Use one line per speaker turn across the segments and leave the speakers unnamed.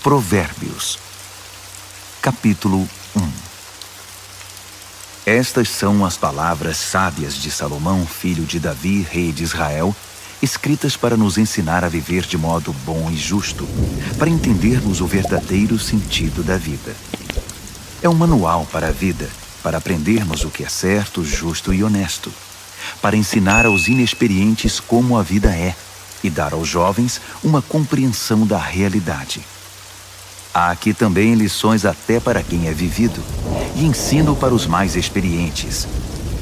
Provérbios, capítulo 1. Estas são as palavras sábias de Salomão, filho de Davi, rei de Israel, escritas para nos ensinar a viver de modo bom e justo, para entendermos o verdadeiro sentido da vida. É um manual para a vida, para aprendermos o que é certo, justo e honesto, para ensinar aos inexperientes como a vida é e dar aos jovens uma compreensão da realidade. Há aqui também lições até para quem é vivido, e ensino para os mais experientes.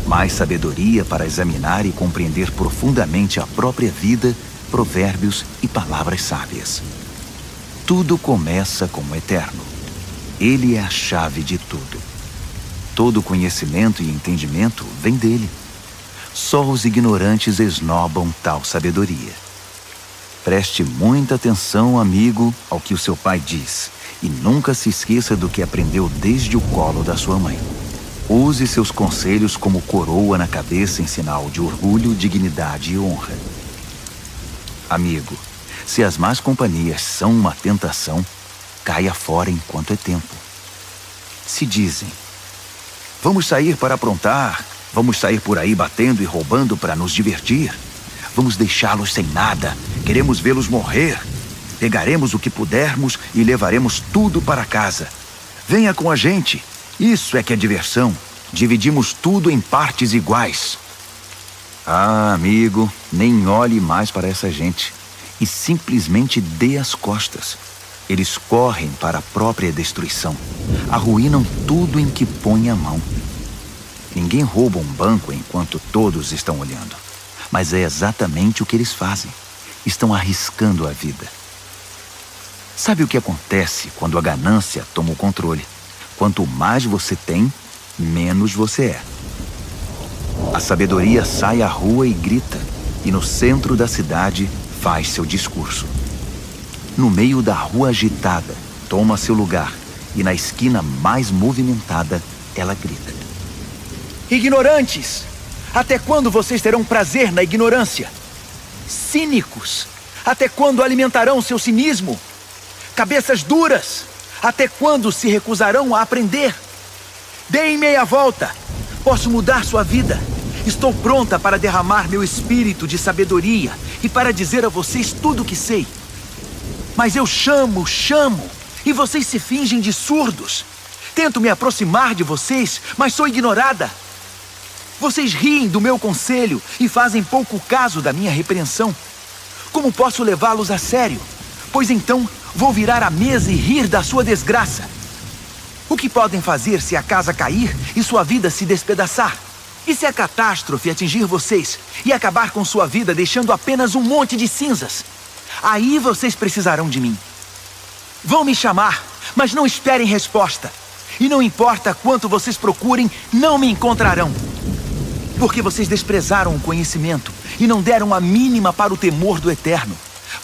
Mais sabedoria para examinar e compreender profundamente a própria vida, provérbios e palavras sábias. Tudo começa com o Eterno. Ele é a chave de tudo. Todo conhecimento e entendimento vem dele. Só os ignorantes esnobam tal sabedoria. Preste muita atenção, amigo, ao que o seu pai diz. E nunca se esqueça do que aprendeu desde o colo da sua mãe. Use seus conselhos como coroa na cabeça em sinal de orgulho, dignidade e honra. Amigo, se as más companhias são uma tentação, caia fora enquanto é tempo. Se dizem, vamos sair para aprontar, vamos sair por aí batendo e roubando para nos divertir, vamos deixá-los sem nada, queremos vê-los morrer. Pegaremos o que pudermos e levaremos tudo para casa. Venha com a gente. Isso é que é diversão. Dividimos tudo em partes iguais. Ah, amigo, nem olhe mais para essa gente. E simplesmente dê as costas. Eles correm para a própria destruição. Arruinam tudo em que põem a mão. Ninguém rouba um banco enquanto todos estão olhando. Mas é exatamente o que eles fazem. Estão arriscando a vida. Sabe o que acontece quando a ganância toma o controle? Quanto mais você tem, menos você é. A sabedoria sai à rua e grita, e no centro da cidade faz seu discurso. No meio da rua agitada, toma seu lugar, e na esquina mais movimentada, ela grita.
Ignorantes! Até quando vocês terão prazer na ignorância? Cínicos! Até quando alimentarão seu cinismo? Cabeças duras, até quando se recusarão a aprender? Deem meia volta, posso mudar sua vida. Estou pronta para derramar meu espírito de sabedoria e para dizer a vocês tudo o que sei. Mas eu chamo, e vocês se fingem de surdos. Tento me aproximar de vocês, mas sou ignorada. Vocês riem do meu conselho e fazem pouco caso da minha repreensão. Como posso levá-los a sério? Pois então vou virar a mesa e rir da sua desgraça. O que podem fazer se a casa cair e sua vida se despedaçar? E se a catástrofe atingir vocês e acabar com sua vida deixando apenas um monte de cinzas? Aí vocês precisarão de mim. Vão me chamar, mas não esperem resposta. E não importa quanto vocês procurem, não me encontrarão. Porque vocês desprezaram o conhecimento e não deram a mínima para o temor do Eterno.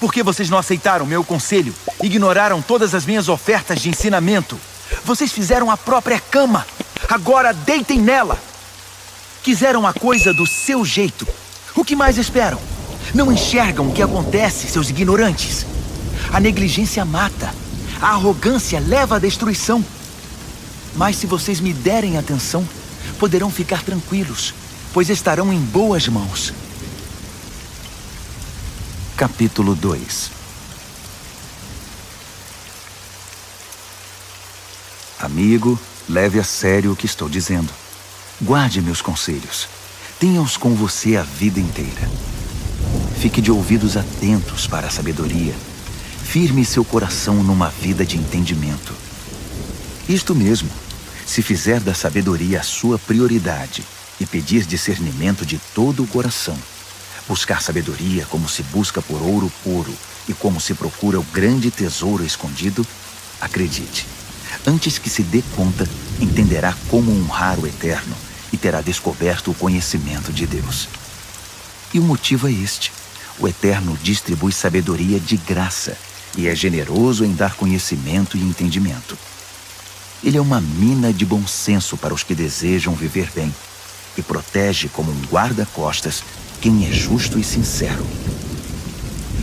Porque vocês não aceitaram meu conselho, ignoraram todas as minhas ofertas de ensinamento. Vocês fizeram a própria cama, agora deitem nela. Quiseram a coisa do seu jeito. O que mais esperam? Não enxergam o que acontece, seus ignorantes. A negligência mata, a arrogância leva à destruição. Mas se vocês me derem atenção, poderão ficar tranquilos, pois estarão em boas mãos.
Capítulo 2. Amigo, leve a sério o que estou dizendo. Guarde meus conselhos. Tenha-os com você a vida inteira. Fique de ouvidos atentos para a sabedoria. Firme seu coração numa vida de entendimento. Isto mesmo, se fizer da sabedoria a sua prioridade e pedir discernimento de todo o coração, buscar sabedoria como se busca por ouro puro e como se procura o grande tesouro escondido, acredite, antes que se dê conta, entenderá como honrar o Eterno e terá descoberto o conhecimento de Deus. E o motivo é este: o Eterno distribui sabedoria de graça e é generoso em dar conhecimento e entendimento. Ele é uma mina de bom senso para os que desejam viver bem e protege como um guarda-costas quem é justo e sincero.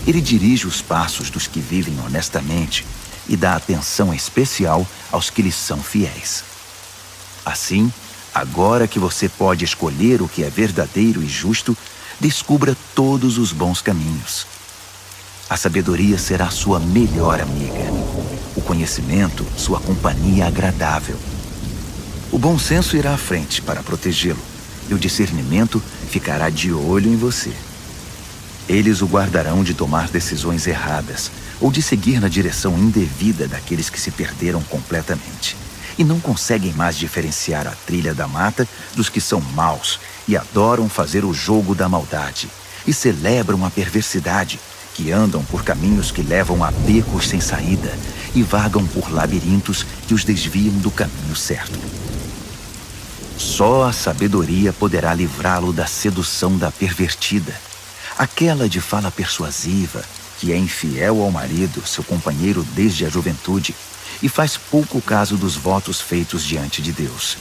Ele dirige os passos dos que vivem honestamente e dá atenção especial aos que lhe são fiéis. Assim, agora que você pode escolher o que é verdadeiro e justo, descubra todos os bons caminhos. A sabedoria será sua melhor amiga. O conhecimento, sua companhia agradável. O bom senso irá à frente para protegê-lo, e o discernimento ficará de olho em você. Eles o guardarão de tomar decisões erradas ou de seguir na direção indevida daqueles que se perderam completamente e não conseguem mais diferenciar a trilha da mata dos que são maus e adoram fazer o jogo da maldade e celebram a perversidade, que andam por caminhos que levam a becos sem saída e vagam por labirintos que os desviam do caminho certo. Só a sabedoria poderá livrá-lo da sedução da pervertida, aquela de fala persuasiva, que é infiel ao marido, seu companheiro desde a juventude, e faz pouco caso dos votos feitos diante de Deus.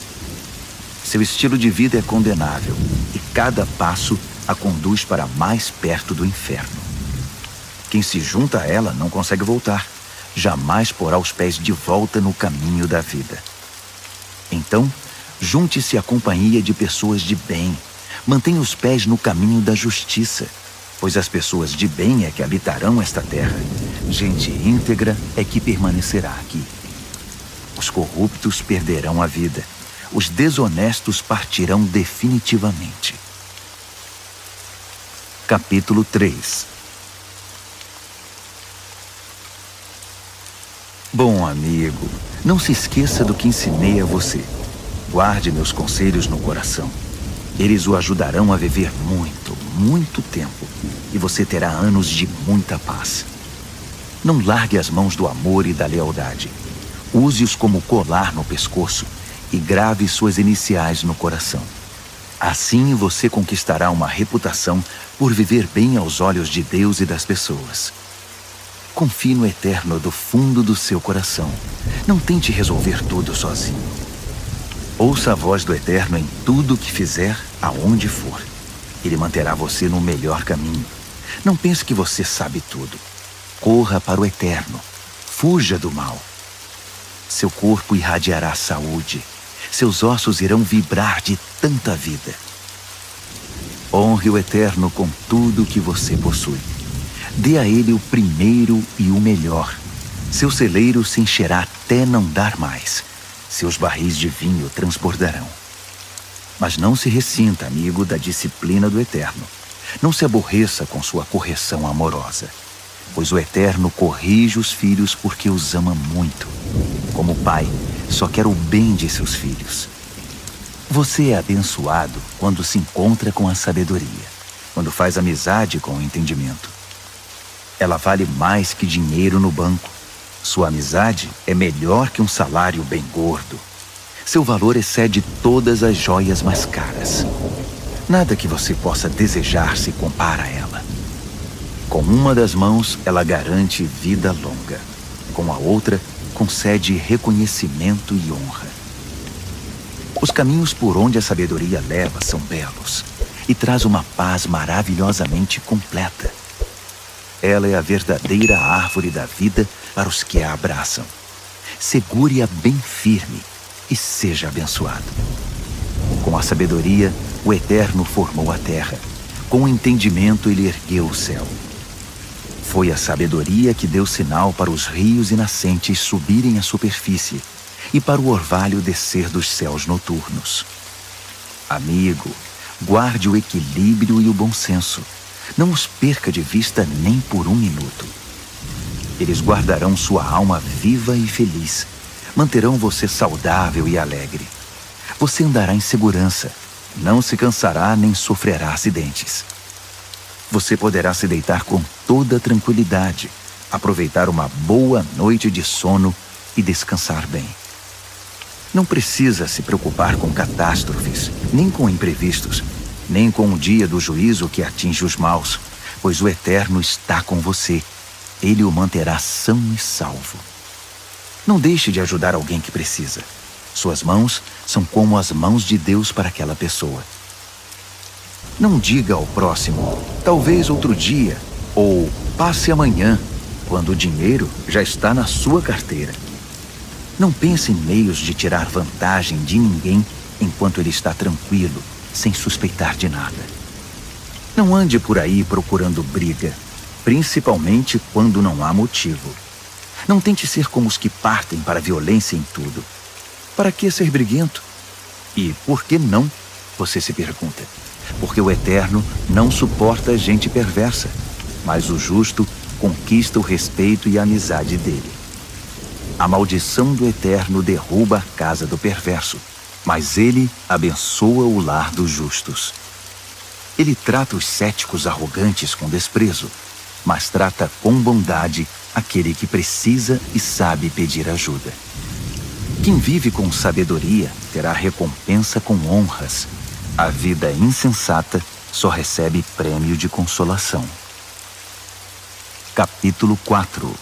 Seu estilo de vida é condenável, e cada passo a conduz para mais perto do inferno. Quem se junta a ela não consegue voltar, jamais porá os pés de volta no caminho da vida. Então, junte-se à companhia de pessoas de bem, mantenha os pés no caminho da justiça, pois as pessoas de bem é que habitarão esta terra. Gente íntegra é que permanecerá aqui. Os corruptos perderão a vida. Os desonestos partirão definitivamente. Capítulo 3. Bom amigo, não se esqueça do que ensinei a você. Guarde meus conselhos no coração. Eles o ajudarão a viver muito, muito tempo, e você terá anos de muita paz. Não largue as mãos do amor e da lealdade. Use-os como colar no pescoço e grave suas iniciais no coração. Assim você conquistará uma reputação por viver bem aos olhos de Deus e das pessoas. Confie no Eterno do fundo do seu coração. Não tente resolver tudo sozinho. Ouça a voz do Eterno em tudo o que fizer, aonde for. Ele manterá você no melhor caminho. Não pense que você sabe tudo. Corra para o Eterno. Fuja do mal. Seu corpo irradiará saúde. Seus ossos irão vibrar de tanta vida. Honre o Eterno com tudo o que você possui. Dê a ele o primeiro e o melhor. Seu celeiro se encherá até não dar mais. Seus barris de vinho transbordarão. Mas não se ressinta, amigo, da disciplina do Eterno. Não se aborreça com sua correção amorosa, pois o Eterno corrige os filhos porque os ama muito. Como pai, só quer o bem de seus filhos. Você é abençoado quando se encontra com a sabedoria, quando faz amizade com o entendimento. Ela vale mais que dinheiro no banco. Sua amizade é melhor que um salário bem gordo. Seu valor excede todas as joias mais caras. Nada que você possa desejar se compara a ela. Com uma das mãos, ela garante vida longa. Com a outra, concede reconhecimento e honra. Os caminhos por onde a sabedoria leva são belos e traz uma paz maravilhosamente completa. Ela é a verdadeira árvore da vida para os que a abraçam. Segure-a bem firme e seja abençoado. Com a sabedoria, o Eterno formou a terra. Com o entendimento, ele ergueu o céu. Foi a sabedoria que deu sinal para os rios e nascentes subirem à superfície e para o orvalho descer dos céus noturnos. Amigo, guarde o equilíbrio e o bom senso. Não os perca de vista nem por um minuto. Eles guardarão sua alma viva e feliz. Manterão você saudável e alegre. Você andará em segurança. Não se cansará nem sofrerá acidentes. Você poderá se deitar com toda tranquilidade, aproveitar uma boa noite de sono e descansar bem. Não precisa se preocupar com catástrofes, nem com imprevistos, nem com o dia do juízo que atinge os maus, pois o Eterno está com você. Ele o manterá são e salvo. Não deixe de ajudar alguém que precisa. Suas mãos são como as mãos de Deus para aquela pessoa. Não diga ao próximo, talvez outro dia, ou passe amanhã, quando o dinheiro já está na sua carteira. Não pense em meios de tirar vantagem de ninguém enquanto ele está tranquilo, sem suspeitar de nada. Não ande por aí procurando briga, principalmente quando não há motivo. Não tente ser como os que partem para a violência em tudo. Para que ser briguento? E por que não? Você se pergunta. Porque o Eterno não suporta gente perversa, mas o justo conquista o respeito e a amizade dele. A maldição do Eterno derruba a casa do perverso, mas ele abençoa o lar dos justos. Ele trata os céticos arrogantes com desprezo, mas trata com bondade aquele que precisa e sabe pedir ajuda. Quem vive com sabedoria terá recompensa com honras. A vida insensata só recebe prêmio de consolação. Capítulo 4.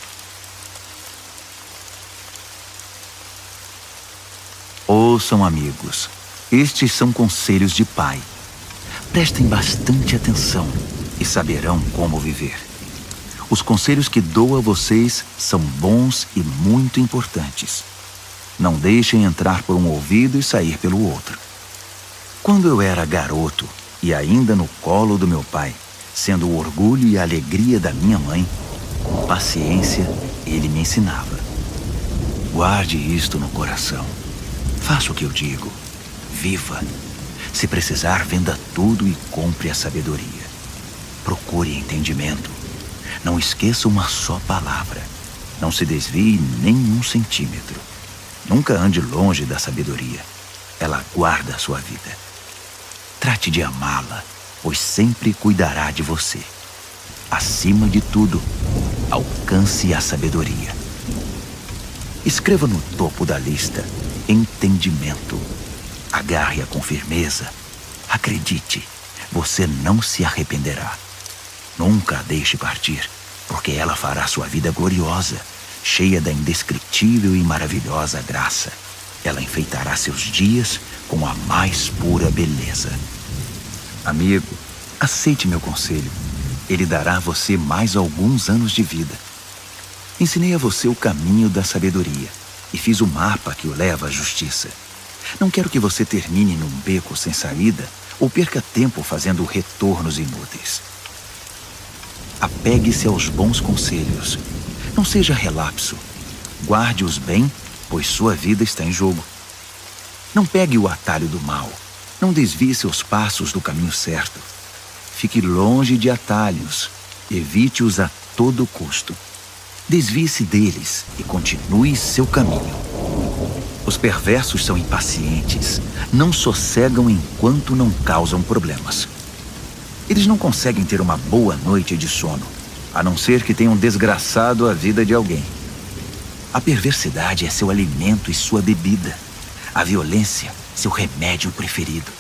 Ouçam, amigos, estes são conselhos de pai. Prestem bastante atenção e saberão como viver. Os conselhos que dou a vocês são bons e muito importantes. Não deixem entrar por um ouvido e sair pelo outro. Quando eu era garoto e ainda no colo do meu pai, sendo o orgulho e a alegria da minha mãe, com paciência ele me ensinava. Guarde isto no coração. Faça o que eu digo. Viva. Se precisar, venda tudo e compre a sabedoria. Procure entendimento. Não esqueça uma só palavra. Não se desvie nem um centímetro. Nunca ande longe da sabedoria. Ela guarda a sua vida. Trate de amá-la, pois sempre cuidará de você. Acima de tudo, alcance a sabedoria. Escreva no topo da lista entendimento. Agarre-a com firmeza. Acredite, você não se arrependerá. Nunca a deixe partir, porque ela fará sua vida gloriosa, cheia da indescritível e maravilhosa graça. Ela enfeitará seus dias com a mais pura beleza. Amigo, aceite meu conselho. Ele dará a você mais alguns anos de vida. Ensinei a você o caminho da sabedoria e fiz o mapa que o leva à justiça. Não quero que você termine num beco sem saída ou perca tempo fazendo retornos inúteis. Apegue-se aos bons conselhos. Não seja relapso. Guarde-os bem, pois sua vida está em jogo. Não pegue o atalho do mal. Não desvie seus passos do caminho certo. Fique longe de atalhos. Evite-os a todo custo. Desvie-se deles e continue seu caminho. Os perversos são impacientes. Não sossegam enquanto não causam problemas. Eles não conseguem ter uma boa noite de sono, a não ser que tenham desgraçado a vida de alguém. A perversidade é seu alimento e sua bebida. A violência, seu remédio preferido.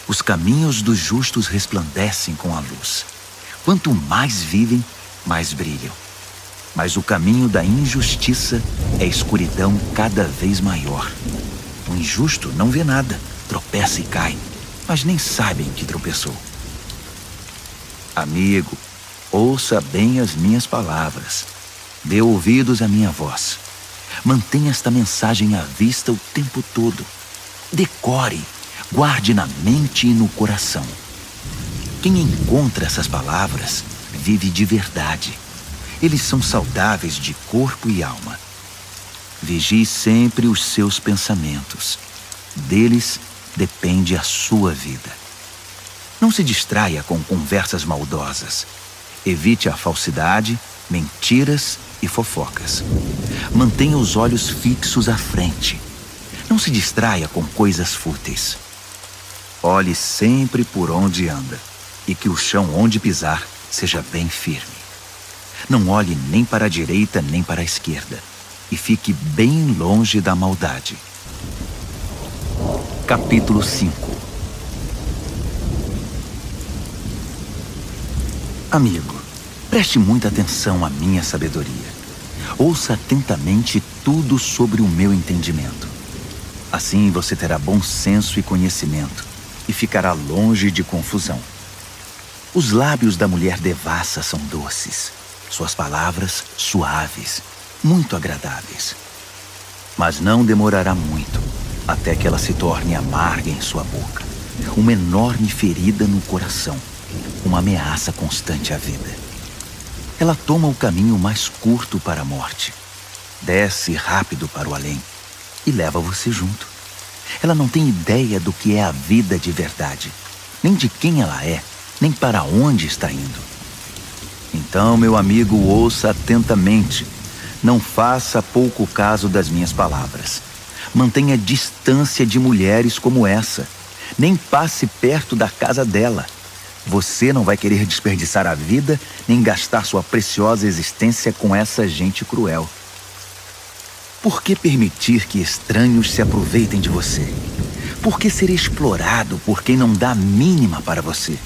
Os caminhos dos justos resplandecem com a luz. Quanto mais vivem, mais brilham. Mas o caminho da injustiça é escuridão cada vez maior. O injusto não vê nada, tropeça e cai, mas nem sabe em que tropeçou. Amigo, ouça bem as minhas palavras. Dê ouvidos à minha voz. Mantenha esta mensagem à vista o tempo todo. Decore, guarde na mente e no coração. Quem encontra essas palavras vive de verdade. Eles são saudáveis de corpo e alma. Vigie sempre os seus pensamentos. Deles depende a sua vida. Não se distraia com conversas maldosas. Evite a falsidade, mentiras e fofocas. Mantenha os olhos fixos à frente. Não se distraia com coisas fúteis. Olhe sempre por onde anda e que o chão onde pisar seja bem firme. Não olhe nem para a direita nem para a esquerda e fique bem longe da maldade. Capítulo 5. Amigo, preste muita atenção à minha sabedoria. Ouça atentamente tudo sobre o meu entendimento. Assim você terá bom senso e conhecimento e ficará longe de confusão. Os lábios da mulher devassa são doces, suas palavras suaves, muito agradáveis. Mas não demorará muito até que ela se torne amarga em sua boca, uma enorme ferida no coração, uma ameaça constante à vida. Ela toma o caminho mais curto para a morte, desce rápido para o além e leva você junto. Ela não tem ideia do que é a vida de verdade, nem de quem ela é, nem para onde está indo. Então, meu amigo, ouça atentamente. Não faça pouco caso das minhas palavras. Mantenha distância de mulheres como essa. Nem passe perto da casa dela. Você não vai querer desperdiçar a vida, nem gastar sua preciosa existência com essa gente cruel. Por que permitir que estranhos se aproveitem de você? Por que ser explorado por quem não dá a mínima para você?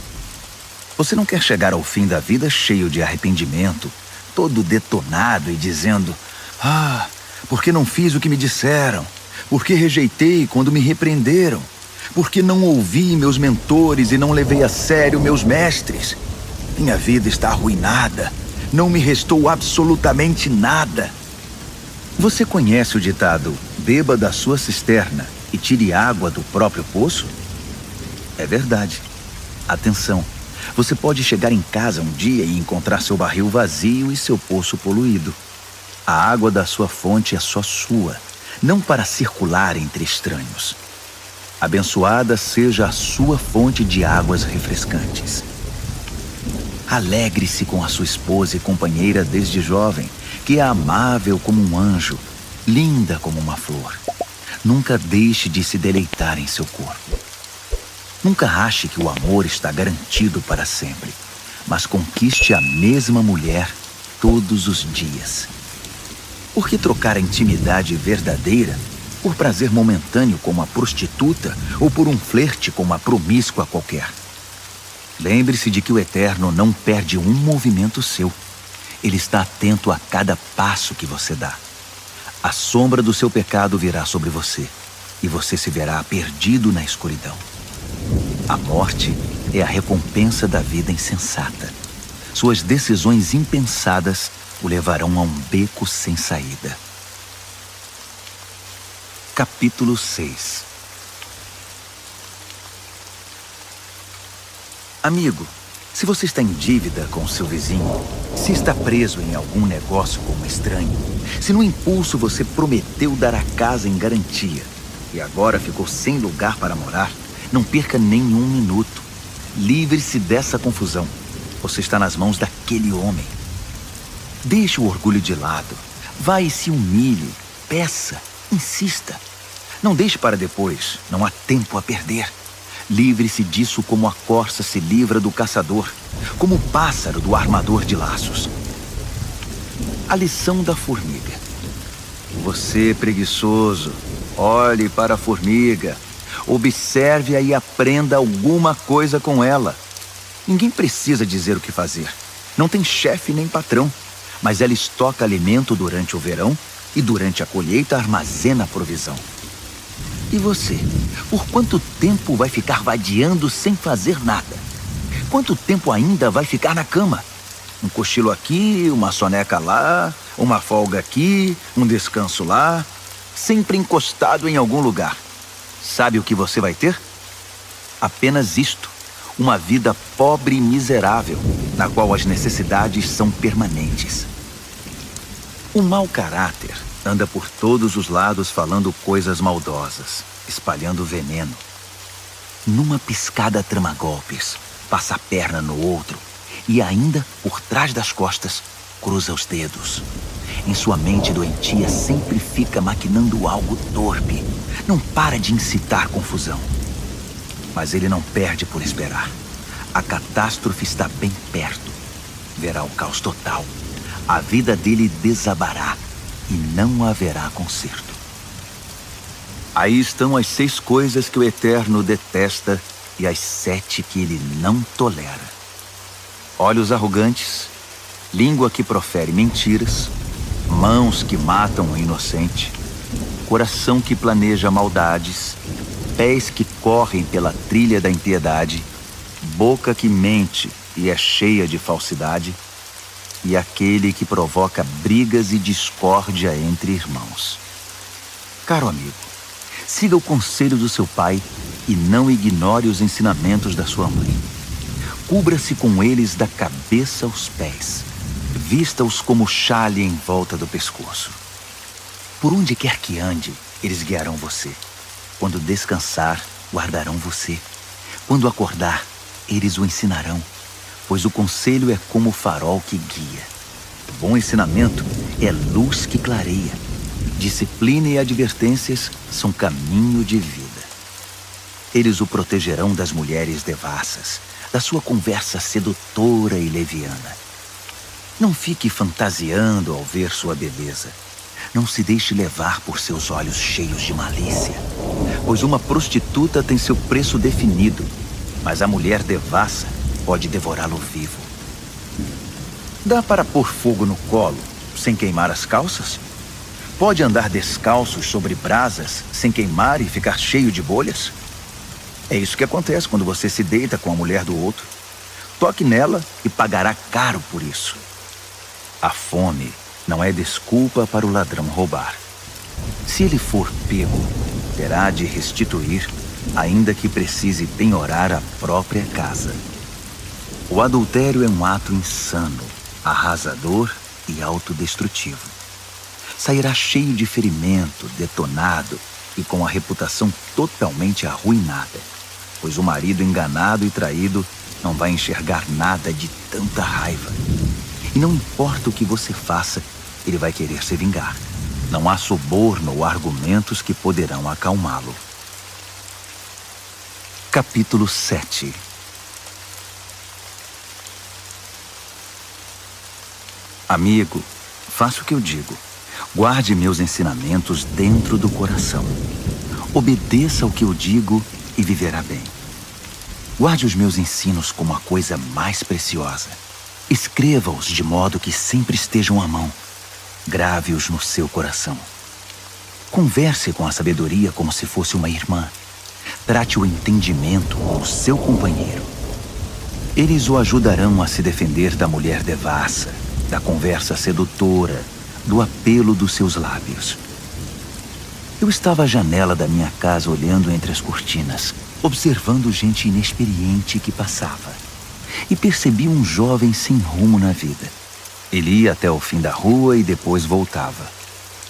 Você não quer chegar ao fim da vida cheio de arrependimento, todo detonado e dizendo: "Ah, por que não fiz o que me disseram? Por que rejeitei quando me repreenderam? Por que não ouvi meus mentores e não levei a sério meus mestres? Minha vida está arruinada. Não me restou absolutamente nada." Você conhece o ditado: "Beba da sua cisterna e tire água do próprio poço"? É verdade. Atenção, você pode chegar em casa um dia e encontrar seu barril vazio e seu poço poluído. A água da sua fonte é só sua, não para circular entre estranhos. Abençoada seja a sua fonte de águas refrescantes. Alegre-se com a sua esposa e companheira desde jovem, que é amável como um anjo, linda como uma flor. Nunca deixe de se deleitar em seu corpo. Nunca ache que o amor está garantido para sempre, mas conquiste a mesma mulher todos os dias. Por que trocar a intimidade verdadeira por prazer momentâneo com uma prostituta ou por um flerte com uma promíscua qualquer? Lembre-se de que o Eterno não perde um movimento seu. Ele está atento a cada passo que você dá. A sombra do seu pecado virá sobre você e você se verá perdido na escuridão. A morte é a recompensa da vida insensata. Suas decisões impensadas o levarão a um beco sem saída. Capítulo 6. Amigo, se você está em dívida com seu vizinho, se está preso em algum negócio com um estranho, se no impulso você prometeu dar a casa em garantia e agora ficou sem lugar para morar, não perca nenhum minuto. Livre-se dessa confusão. Você está nas mãos daquele homem. Deixe o orgulho de lado. Vá e se humilhe. Peça. Insista. Não deixe para depois. Não há tempo a perder. Livre-se disso como a corça se livra do caçador, como o pássaro do armador de laços. A lição da formiga. Você, preguiçoso, olhe para a formiga. Observe-a e aprenda alguma coisa com ela. Ninguém precisa dizer o que fazer. Não tem chefe nem patrão, mas ela estoca alimento durante o verão e durante a colheita armazena a provisão. E você, por quanto tempo vai ficar vadiando sem fazer nada? Quanto tempo ainda vai ficar na cama? Um cochilo aqui, uma soneca lá, uma folga aqui, um descanso lá, sempre encostado em algum lugar. Sabe o que você vai ter? Apenas isto, uma vida pobre e miserável, na qual as necessidades são permanentes. O mau caráter anda por todos os lados falando coisas maldosas, espalhando veneno. Numa piscada trama golpes, passa a perna no outro e ainda, por trás das costas, cruza os dedos. Em sua mente doentia sempre fica maquinando algo torpe. Não para de incitar confusão. Mas ele não perde por esperar. A catástrofe está bem perto. Verá o caos total. A vida dele desabará e não haverá conserto. Aí estão as 6 coisas que o Eterno detesta e as 7 que ele não tolera: olhos arrogantes, língua que profere mentiras, mãos que matam o inocente, coração que planeja maldades, pés que correm pela trilha da impiedade, boca que mente e é cheia de falsidade, e aquele que provoca brigas e discórdia entre irmãos. Caro amigo, siga o conselho do seu pai e não ignore os ensinamentos da sua mãe. Cubra-se com eles da cabeça aos pés. Vista-os como xale em volta do pescoço. Por onde quer que ande, eles guiarão você. Quando descansar, guardarão você. Quando acordar, eles o ensinarão, pois o conselho é como o farol que guia. O bom ensinamento é luz que clareia. Disciplina e advertências são caminho de vida. Eles o protegerão das mulheres devassas, da sua conversa sedutora e leviana. Não fique fantasiando ao ver sua beleza. Não se deixe levar por seus olhos cheios de malícia, pois uma prostituta tem seu preço definido, mas a mulher devassa pode devorá-lo vivo. Dá para pôr fogo no colo sem queimar as calças? Pode andar descalços sobre brasas sem queimar e ficar cheio de bolhas? É isso que acontece quando você se deita com a mulher do outro. Toque nela e pagará caro por isso. A fome não é desculpa para o ladrão roubar. Se ele for pego, terá de restituir, ainda que precise penhorar a própria casa. O adultério é um ato insano, arrasador e autodestrutivo. Sairá cheio de ferimento, detonado e com a reputação totalmente arruinada, pois o marido enganado e traído não vai enxergar nada de tanta raiva. E não importa o que você faça, ele vai querer se vingar. Não há suborno ou argumentos que poderão acalmá-lo. Capítulo 7. Amigo, faça o que eu digo. Guarde meus ensinamentos dentro do coração. Obedeça ao que eu digo e viverá bem. Guarde os meus ensinos como a coisa mais preciosa. Escreva-os de modo que sempre estejam à mão. Grave-os no seu coração. Converse com a sabedoria como se fosse uma irmã. Trate o entendimento como seu companheiro. Eles o ajudarão a se defender da mulher devassa, da conversa sedutora, do apelo dos seus lábios. Eu estava à janela da minha casa olhando entre as cortinas, observando gente inexperiente que passava. E percebi um jovem sem rumo na vida. Ele ia até o fim da rua e depois voltava.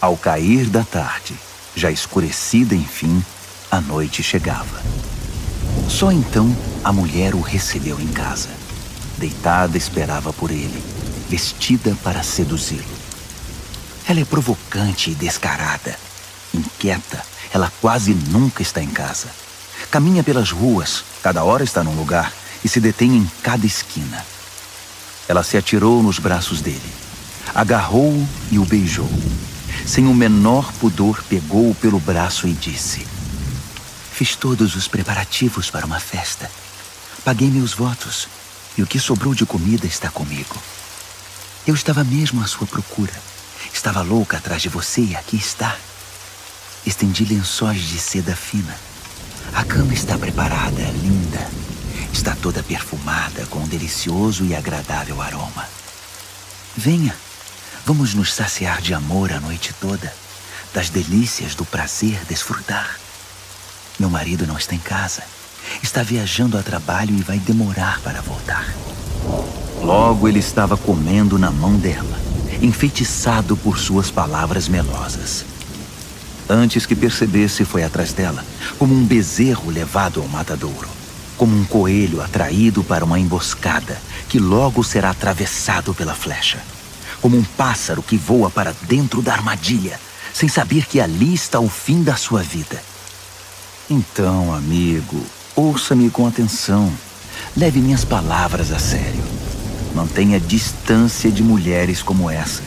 Ao cair da tarde, já escurecida enfim, a noite chegava. Só então a mulher o recebeu em casa. Deitada esperava por ele, vestida para seduzi-lo. Ela é provocante e descarada. Inquieta, ela quase nunca está em casa. Caminha pelas ruas, cada hora está num lugar, e se detém em cada esquina. Ela se atirou nos braços dele, agarrou-o e o beijou. Sem o menor pudor, pegou-o pelo braço e disse: "Fiz todos os preparativos para uma festa. Paguei meus votos, e o que sobrou de comida está comigo. Eu estava mesmo à sua procura. Estava louca atrás de você e aqui está. Estendi lençóis de seda fina. A cama está preparada, linda. Está toda perfumada com um delicioso e agradável aroma. Venha, vamos nos saciar de amor a noite toda, das delícias do prazer desfrutar. Meu marido não está em casa. Está viajando a trabalho e vai demorar para voltar." Logo ele estava comendo na mão dela, enfeitiçado por suas palavras melosas. Antes que percebesse, foi atrás dela, como um bezerro levado ao matadouro, como um coelho atraído para uma emboscada que logo será atravessado pela flecha, como um pássaro que voa para dentro da armadilha, sem saber que ali está o fim da sua vida. Então, amigo, ouça-me com atenção. Leve minhas palavras a sério. Mantenha distância de mulheres como essa.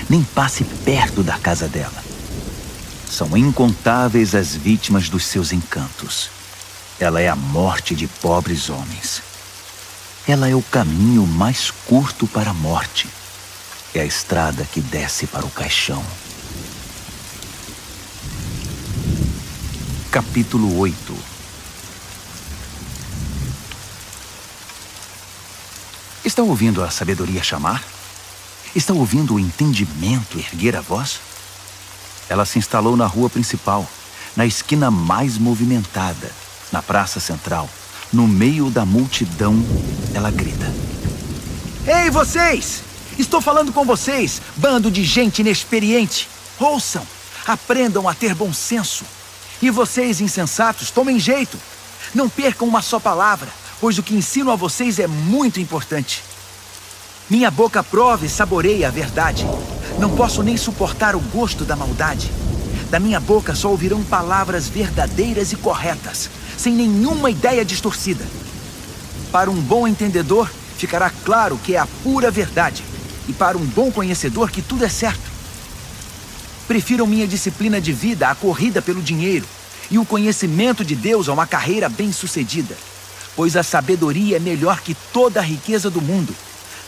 Nem passe perto da casa dela. São incontáveis as vítimas dos seus encantos. Ela é a morte de pobres homens. Ela é o caminho mais curto para a morte. É a estrada que desce para o caixão. Capítulo 8. Está ouvindo a sabedoria chamar? Está ouvindo o entendimento erguer a voz? Ela se instalou na rua principal, na esquina mais movimentada, na praça central. No meio da multidão, ela grita:
Ei, vocês! Estou falando com vocês, bando de gente inexperiente. Ouçam, aprendam a ter bom senso. E vocês, insensatos, tomem jeito. Não percam uma só palavra, pois o que ensino a vocês é muito importante. Minha boca prova e saboreia a verdade. Não posso nem suportar o gosto da maldade. Da minha boca só ouvirão palavras verdadeiras e corretas, sem nenhuma ideia distorcida. Para um bom entendedor, ficará claro que é a pura verdade, e para um bom conhecedor que tudo é certo. Prefiram minha disciplina de vida à corrida pelo dinheiro, e o conhecimento de Deus a uma carreira bem-sucedida, pois a sabedoria é melhor que toda a riqueza do mundo.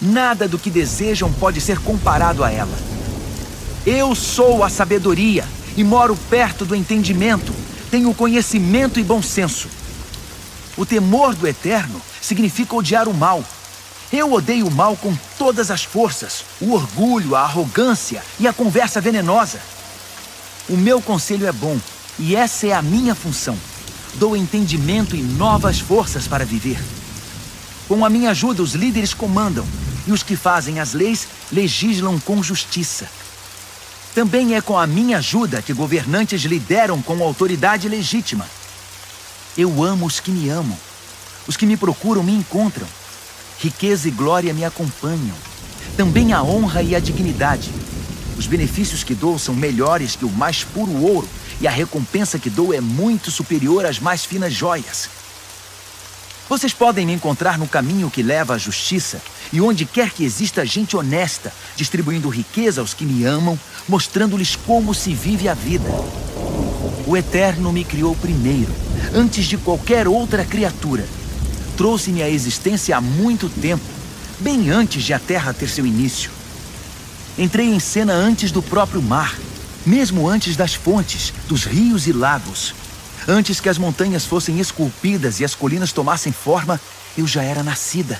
Nada do que desejam pode ser comparado a ela. Eu sou a sabedoria e moro perto do entendimento. Tenho conhecimento e bom senso. O temor do Eterno significa odiar o mal. Eu odeio o mal com todas as forças, o orgulho, a arrogância e a conversa venenosa. O meu conselho é bom, e essa é a minha função. Dou entendimento e novas forças para viver. Com a minha ajuda, os líderes comandam, e os que fazem as leis legislam com justiça. Também é com a minha ajuda que governantes lideram com autoridade legítima. Eu amo os que me amam. Os que me procuram me encontram. Riqueza e glória me acompanham. Também a honra e a dignidade. Os benefícios que dou são melhores que o mais puro ouro, e a recompensa que dou é muito superior às mais finas joias. Vocês podem me encontrar no caminho que leva à justiça, e onde quer que exista gente honesta, distribuindo riqueza aos que me amam, mostrando-lhes como se vive a vida. O Eterno me criou primeiro, antes de qualquer outra criatura. Trouxe-me à existência há muito tempo, bem antes de a terra ter seu início. Entrei em cena antes do próprio mar, mesmo antes das fontes, dos rios e lagos. Antes que as montanhas fossem esculpidas e as colinas tomassem forma, eu já era nascida.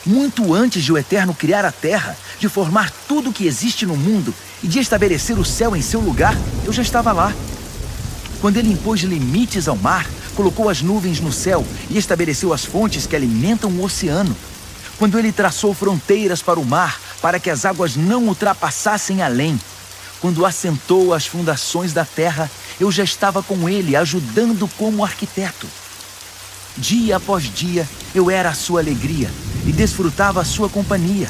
Muito antes de o Eterno criar a terra, de formar tudo o que existe no mundo e de estabelecer o céu em seu lugar, eu já estava lá. Quando ele impôs limites ao mar, colocou as nuvens no céu e estabeleceu as fontes que alimentam o oceano. Quando ele traçou fronteiras para o mar, para que as águas não ultrapassassem além. Quando assentou as fundações da terra, eu já estava com ele, ajudando como arquiteto. Dia após dia, eu era a sua alegria e desfrutava a sua companhia.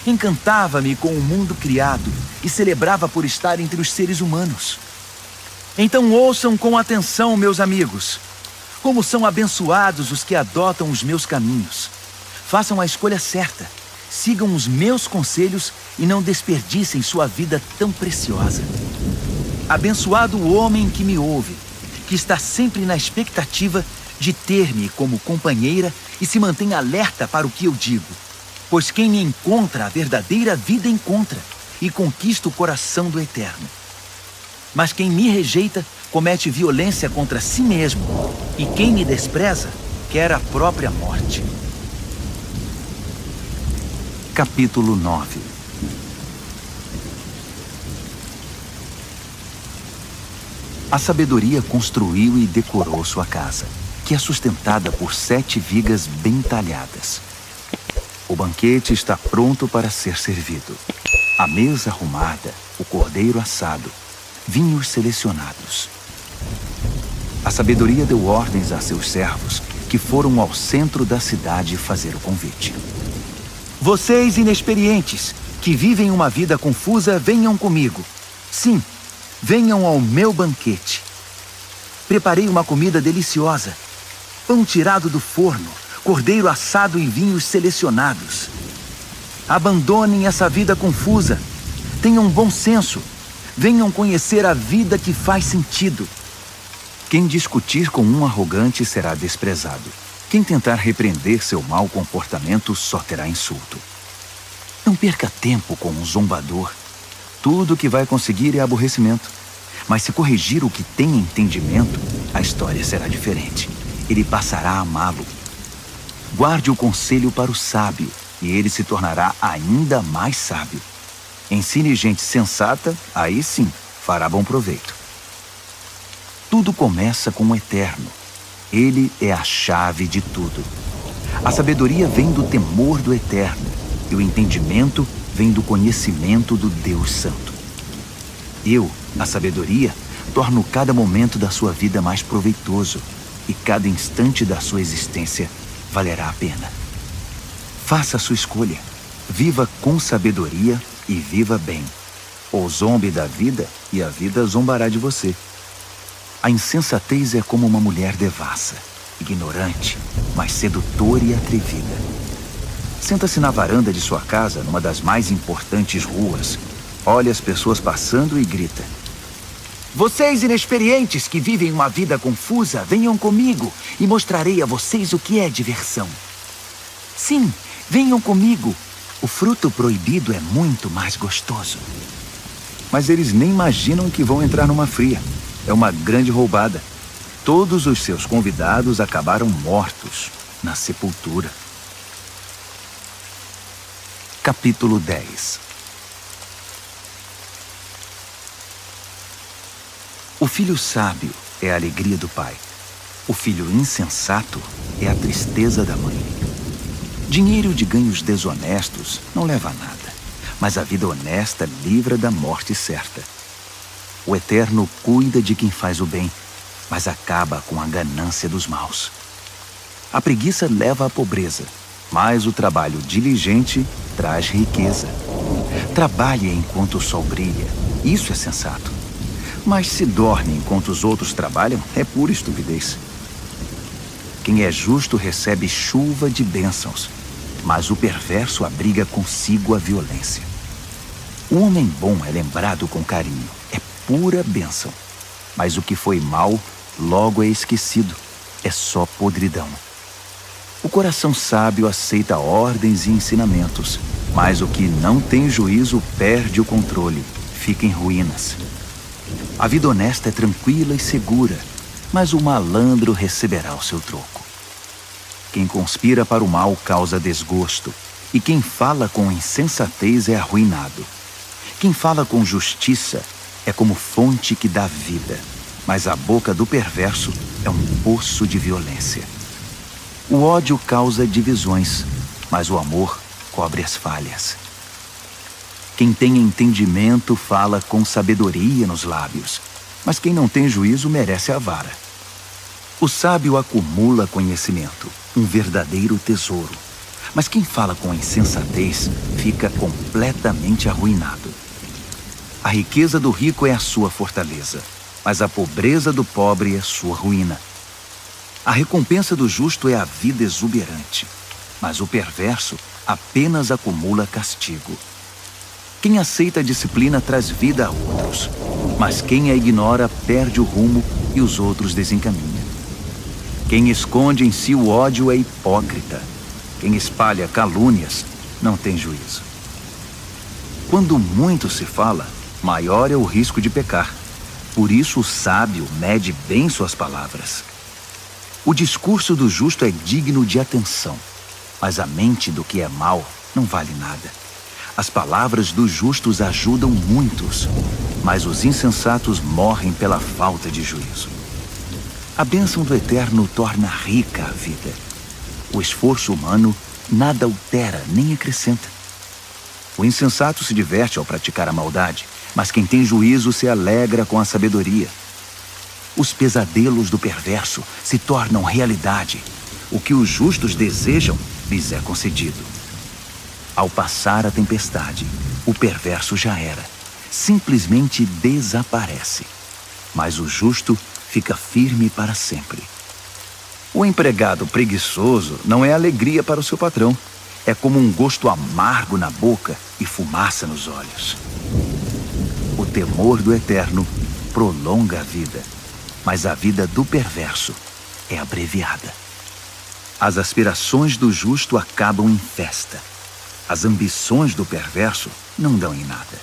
Encantava-me com o mundo criado e celebrava por estar entre os seres humanos. Então ouçam com atenção, meus amigos. Como são abençoados os que adotam os meus caminhos. Façam a escolha certa. Sigam os meus conselhos e não desperdicem sua vida tão preciosa. Abençoado o homem que me ouve, que está sempre na expectativa de ter-me como companheira e se mantém alerta para o que eu digo. Pois quem me encontra, a verdadeira vida encontra e conquista o coração do Eterno. Mas quem me rejeita, comete violência contra si mesmo, e quem me despreza, quer a própria morte.
Capítulo 9. A sabedoria construiu e decorou sua casa, que é sustentada por 7 vigas bem talhadas. O banquete está pronto para ser servido. A mesa arrumada, o cordeiro assado, vinhos selecionados. A sabedoria deu ordens a seus servos, que foram ao centro da cidade fazer o convite.
Vocês inexperientes, que vivem uma vida confusa, venham comigo. Sim, venham ao meu banquete. Preparei uma comida deliciosa. Pão tirado do forno, cordeiro assado e vinhos selecionados. Abandonem essa vida confusa. Tenham bom senso. Venham conhecer a vida que faz sentido.
Quem discutir com um arrogante será desprezado. Quem tentar repreender seu mau comportamento só terá insulto. Não perca tempo com um zombador. Tudo o que vai conseguir é aborrecimento. Mas se corrigir o que tem entendimento, a história será diferente. Ele passará a amá-lo. Guarde o conselho para o sábio e ele se tornará ainda mais sábio. Ensine gente sensata, aí sim fará bom proveito. Tudo começa com o Eterno. Ele é a chave de tudo. A sabedoria vem do temor do Eterno, e o entendimento vem do conhecimento do Deus Santo. Eu, a sabedoria, torno cada momento da sua vida mais proveitoso, e cada instante da sua existência valerá a pena. Faça a sua escolha. Viva com sabedoria e viva bem. Ou zombe da vida e a vida zombará de você. A insensatez é como uma mulher devassa, ignorante, mas sedutora e atrevida. Senta-se na varanda de sua casa, numa das mais importantes ruas. Olha as pessoas passando e grita: "Vocês inexperientes que vivem uma vida confusa, venham comigo e mostrarei a vocês o que é diversão. Sim, venham comigo. O fruto proibido é muito mais gostoso." Mas eles nem imaginam que vão entrar numa fria. É uma grande roubada. Todos os seus convidados acabaram mortos na sepultura. Capítulo 10. O filho sábio é a alegria do pai. O filho insensato é a tristeza da mãe. Dinheiro de ganhos desonestos não leva a nada, mas a vida honesta livra da morte certa. O Eterno cuida de quem faz o bem, mas acaba com a ganância dos maus. A preguiça leva à pobreza, mas o trabalho diligente traz riqueza. Trabalhe enquanto o sol brilha, isso é sensato. Mas se dorme enquanto os outros trabalham, é pura estupidez. Quem é justo recebe chuva de bênçãos, mas o perverso abriga consigo a violência. O homem bom é lembrado com carinho, é pura bênção. Mas o que foi mal, logo é esquecido, é só podridão. O coração sábio aceita ordens e ensinamentos, mas o que não tem juízo perde o controle, fica em ruínas. A vida honesta é tranquila e segura, mas o malandro receberá o seu troco. Quem conspira para o mal causa desgosto, e quem fala com insensatez é arruinado. Quem fala com justiça é como fonte que dá vida, mas a boca do perverso é um poço de violência. O ódio causa divisões, mas o amor cobre as falhas. Quem tem entendimento fala com sabedoria nos lábios, mas quem não tem juízo merece a vara. O sábio acumula conhecimento, um verdadeiro tesouro, mas quem fala com insensatez fica completamente arruinado. A riqueza do rico é a sua fortaleza, mas a pobreza do pobre é sua ruína. A recompensa do justo é a vida exuberante, mas o perverso apenas acumula castigo. Quem aceita a disciplina traz vida a outros, mas quem a ignora perde o rumo e os outros desencaminha. Quem esconde em si o ódio é hipócrita. Quem espalha calúnias não tem juízo. Quando muito se fala, maior é o risco de pecar. Por isso o sábio mede bem suas palavras. O discurso do justo é digno de atenção, mas a mente do que é mau não vale nada. As palavras dos justos ajudam muitos, mas os insensatos morrem pela falta de juízo. A bênção do Eterno torna rica a vida. O esforço humano nada altera nem acrescenta. O insensato se diverte ao praticar a maldade, mas quem tem juízo se alegra com a sabedoria. Os pesadelos do perverso se tornam realidade. O que os justos desejam lhes é concedido. Ao passar a tempestade, o perverso já era. Simplesmente desaparece. Mas o justo fica firme para sempre. O empregado preguiçoso não é alegria para o seu patrão. É como um gosto amargo na boca e fumaça nos olhos. O temor do Eterno prolonga a vida, mas a vida do perverso é abreviada. As aspirações do justo acabam em festa. As ambições do perverso não dão em nada.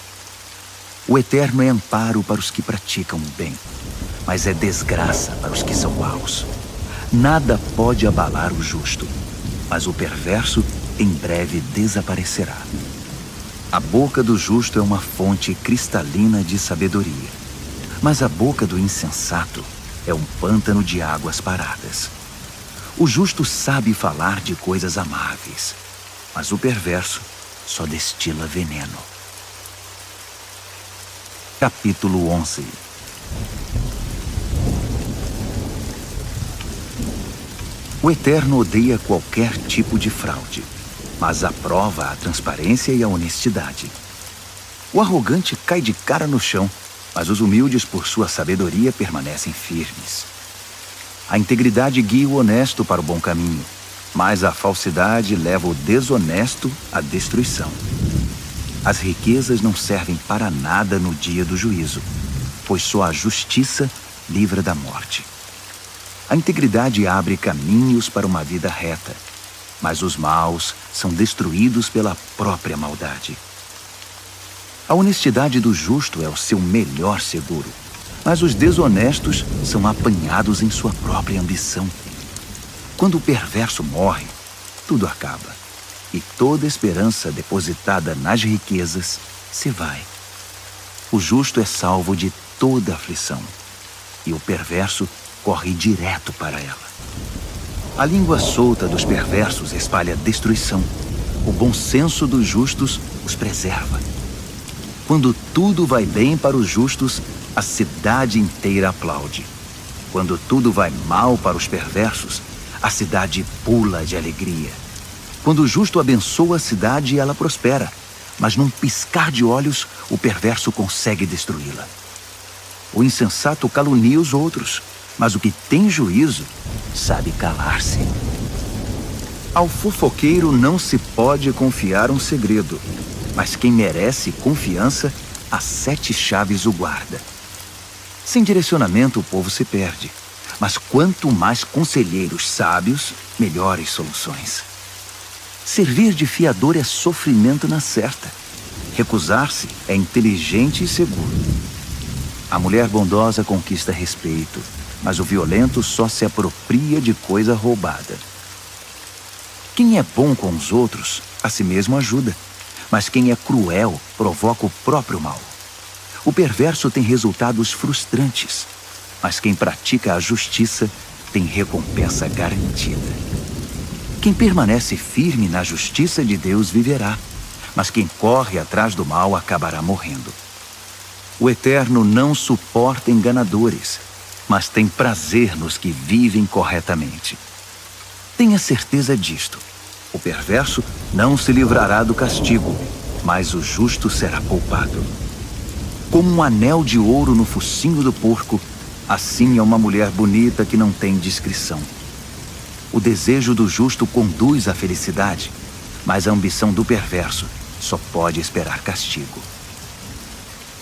O Eterno é amparo para os que praticam o bem, mas é desgraça para os que são maus. Nada pode abalar o justo, mas o perverso em breve desaparecerá. A boca do justo é uma fonte cristalina de sabedoria, mas a boca do insensato é um pântano de águas paradas. O justo sabe falar de coisas amáveis, mas o perverso só destila veneno. Capítulo 11. O Eterno odeia qualquer tipo de fraude, mas aprova a transparência e a honestidade. O arrogante cai de cara no chão, mas os humildes, por sua sabedoria, permanecem firmes. A integridade guia o honesto para o bom caminho, mas a falsidade leva o desonesto à destruição. As riquezas não servem para nada no dia do juízo, pois só a justiça livra da morte. A integridade abre caminhos para uma vida reta, mas os maus são destruídos pela própria maldade. A honestidade do justo é o seu melhor seguro, mas os desonestos são apanhados em sua própria ambição. Quando o perverso morre, tudo acaba, e toda esperança depositada nas riquezas se vai. O justo é salvo de toda aflição, e o perverso corre direto para ela. A língua solta dos perversos espalha destruição. O bom senso dos justos os preserva. Quando tudo vai bem para os justos, a cidade inteira aplaude. Quando tudo vai mal para os perversos, a cidade pula de alegria. Quando o justo abençoa a cidade, ela prospera, mas num piscar de olhos, o perverso consegue destruí-la. O insensato calunia os outros, mas o que tem juízo sabe calar-se. Ao fofoqueiro não se pode confiar um segredo, mas quem merece confiança, a 7 chaves o guarda. Sem direcionamento o povo se perde, mas quanto mais conselheiros sábios, melhores soluções. Servir de fiador é sofrimento na certa. Recusar-se é inteligente e seguro. A mulher bondosa conquista respeito, mas o violento só se apropria de coisa roubada. Quem é bom com os outros, a si mesmo ajuda, mas quem é cruel provoca o próprio mal. O perverso tem resultados frustrantes, mas quem pratica a justiça tem recompensa garantida. Quem permanece firme na justiça de Deus viverá, mas quem corre atrás do mal acabará morrendo. O Eterno não suporta enganadores, mas tem prazer nos que vivem corretamente. Tenha certeza disto: o perverso não se livrará do castigo, mas o justo será poupado. Como um anel de ouro no focinho do porco, assim é uma mulher bonita que não tem discrição. O desejo do justo conduz à felicidade, mas a ambição do perverso só pode esperar castigo.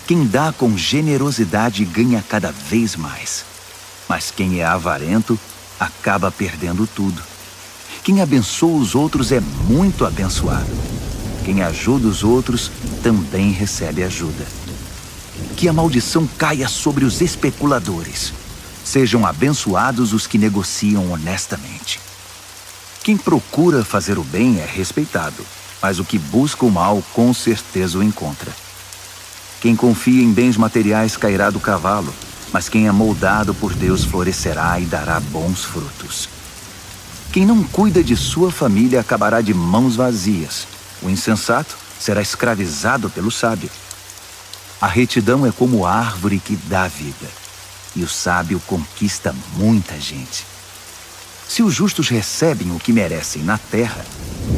Quem dá com generosidade ganha cada vez mais, mas quem é avarento acaba perdendo tudo. Quem abençoa os outros é muito abençoado. Quem ajuda os outros também recebe ajuda. Que a maldição caia sobre os especuladores. Sejam abençoados os que negociam honestamente. Quem procura fazer o bem é respeitado, mas o que busca o mal com certeza o encontra. Quem confia em bens materiais cairá do cavalo, mas quem é moldado por Deus florescerá e dará bons frutos. Quem não cuida de sua família acabará de mãos vazias. O insensato será escravizado pelo sábio. A retidão é como árvore que dá vida, e o sábio conquista muita gente. Se os justos recebem o que merecem na terra,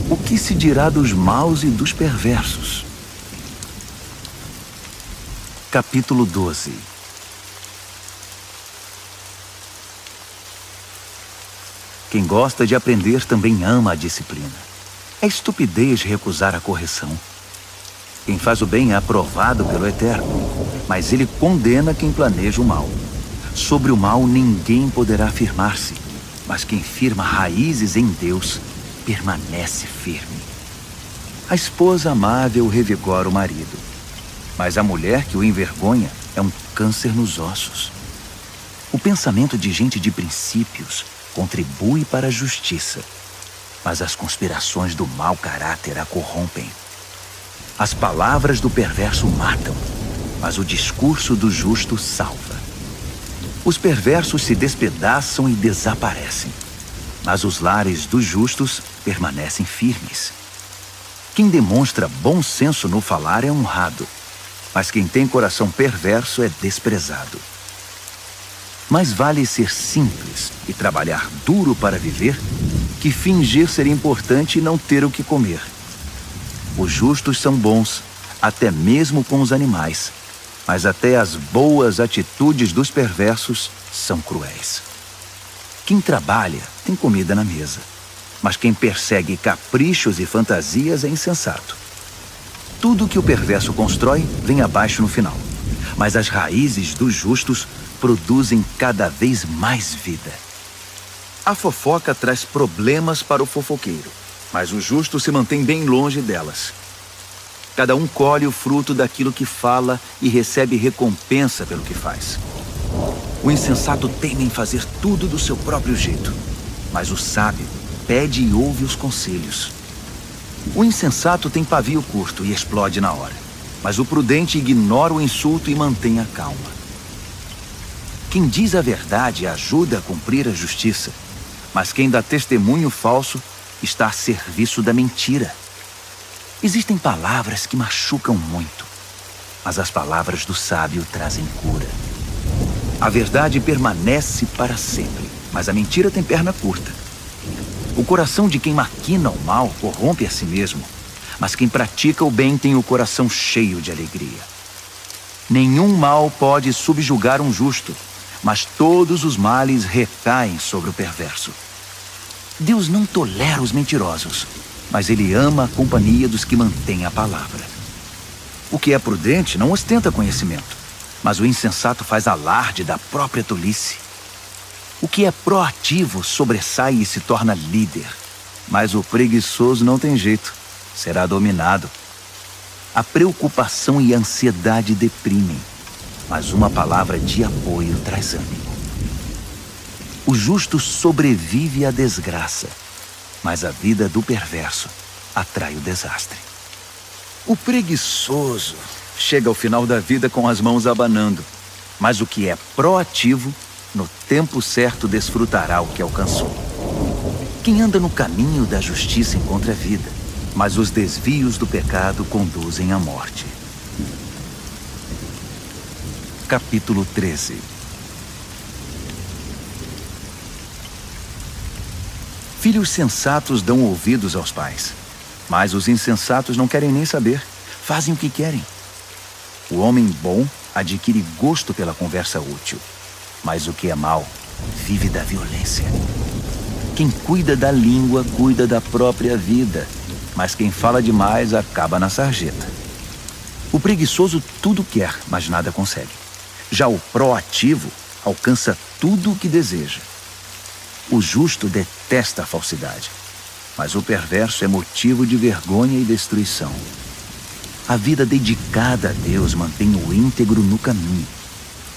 o que se dirá dos maus e dos perversos? Capítulo 12. Quem gosta de aprender também ama a disciplina. É estupidez recusar a correção. Quem faz o bem é aprovado pelo Eterno, mas ele condena quem planeja o mal. Sobre o mal ninguém poderá firmar-se, mas quem firma raízes em Deus permanece firme. A esposa amável revigora o marido, mas a mulher que o envergonha é um câncer nos ossos. O pensamento de gente de princípios contribui para a justiça, mas as conspirações do mau caráter a corrompem. As palavras do perverso matam, mas o discurso do justo salva. Os perversos se despedaçam e desaparecem, mas os lares dos justos permanecem firmes. Quem demonstra bom senso no falar é honrado, mas quem tem coração perverso é desprezado. Mais vale ser simples e trabalhar duro para viver que fingir ser importante e não ter o que comer. Os justos são bons, até mesmo com os animais, mas até as boas atitudes dos perversos são cruéis. Quem trabalha tem comida na mesa, mas quem persegue caprichos e fantasias é insensato. Tudo que o perverso constrói vem abaixo no final, mas as raízes dos justos produzem cada vez mais vida. A fofoca traz problemas para o fofoqueiro, mas o justo se mantém bem longe delas. Cada um colhe o fruto daquilo que fala e recebe recompensa pelo que faz. O insensato teima em fazer tudo do seu próprio jeito, mas o sábio pede e ouve os conselhos. O insensato tem pavio curto e explode na hora, mas o prudente ignora o insulto e mantém a calma. Quem diz a verdade ajuda a cumprir a justiça, mas quem dá testemunho falso está a serviço da mentira. Existem palavras que machucam muito, mas as palavras do sábio trazem cura. A verdade permanece para sempre, mas a mentira tem perna curta. O coração de quem maquina o mal corrompe a si mesmo, mas quem pratica o bem tem o coração cheio de alegria. Nenhum mal pode subjugar um justo, mas todos os males recaem sobre o perverso. Deus não tolera os mentirosos, mas Ele ama a companhia dos que mantêm a palavra. O que é prudente não ostenta conhecimento, mas o insensato faz alarde da própria tolice. O que é proativo sobressai e se torna líder, mas o preguiçoso não tem jeito, será dominado. A preocupação e a ansiedade deprimem, mas uma palavra de apoio traz ânimo. O justo sobrevive à desgraça, mas a vida do perverso atrai o desastre. O preguiçoso chega ao final da vida com as mãos abanando, mas o que é proativo, no tempo certo desfrutará o que alcançou. Quem anda no caminho da justiça encontra vida, mas os desvios do pecado conduzem à morte. Capítulo 13. Filhos sensatos dão ouvidos aos pais, mas os insensatos não querem nem saber, fazem o que querem. O homem bom adquire gosto pela conversa útil, mas o que é mau vive da violência. Quem cuida da língua cuida da própria vida, mas quem fala demais acaba na sarjeta. O preguiçoso tudo quer, mas nada consegue. Já o proativo alcança tudo o que deseja. O justo detesta a falsidade, mas o perverso é motivo de vergonha e destruição. A vida dedicada a Deus mantém o íntegro no caminho,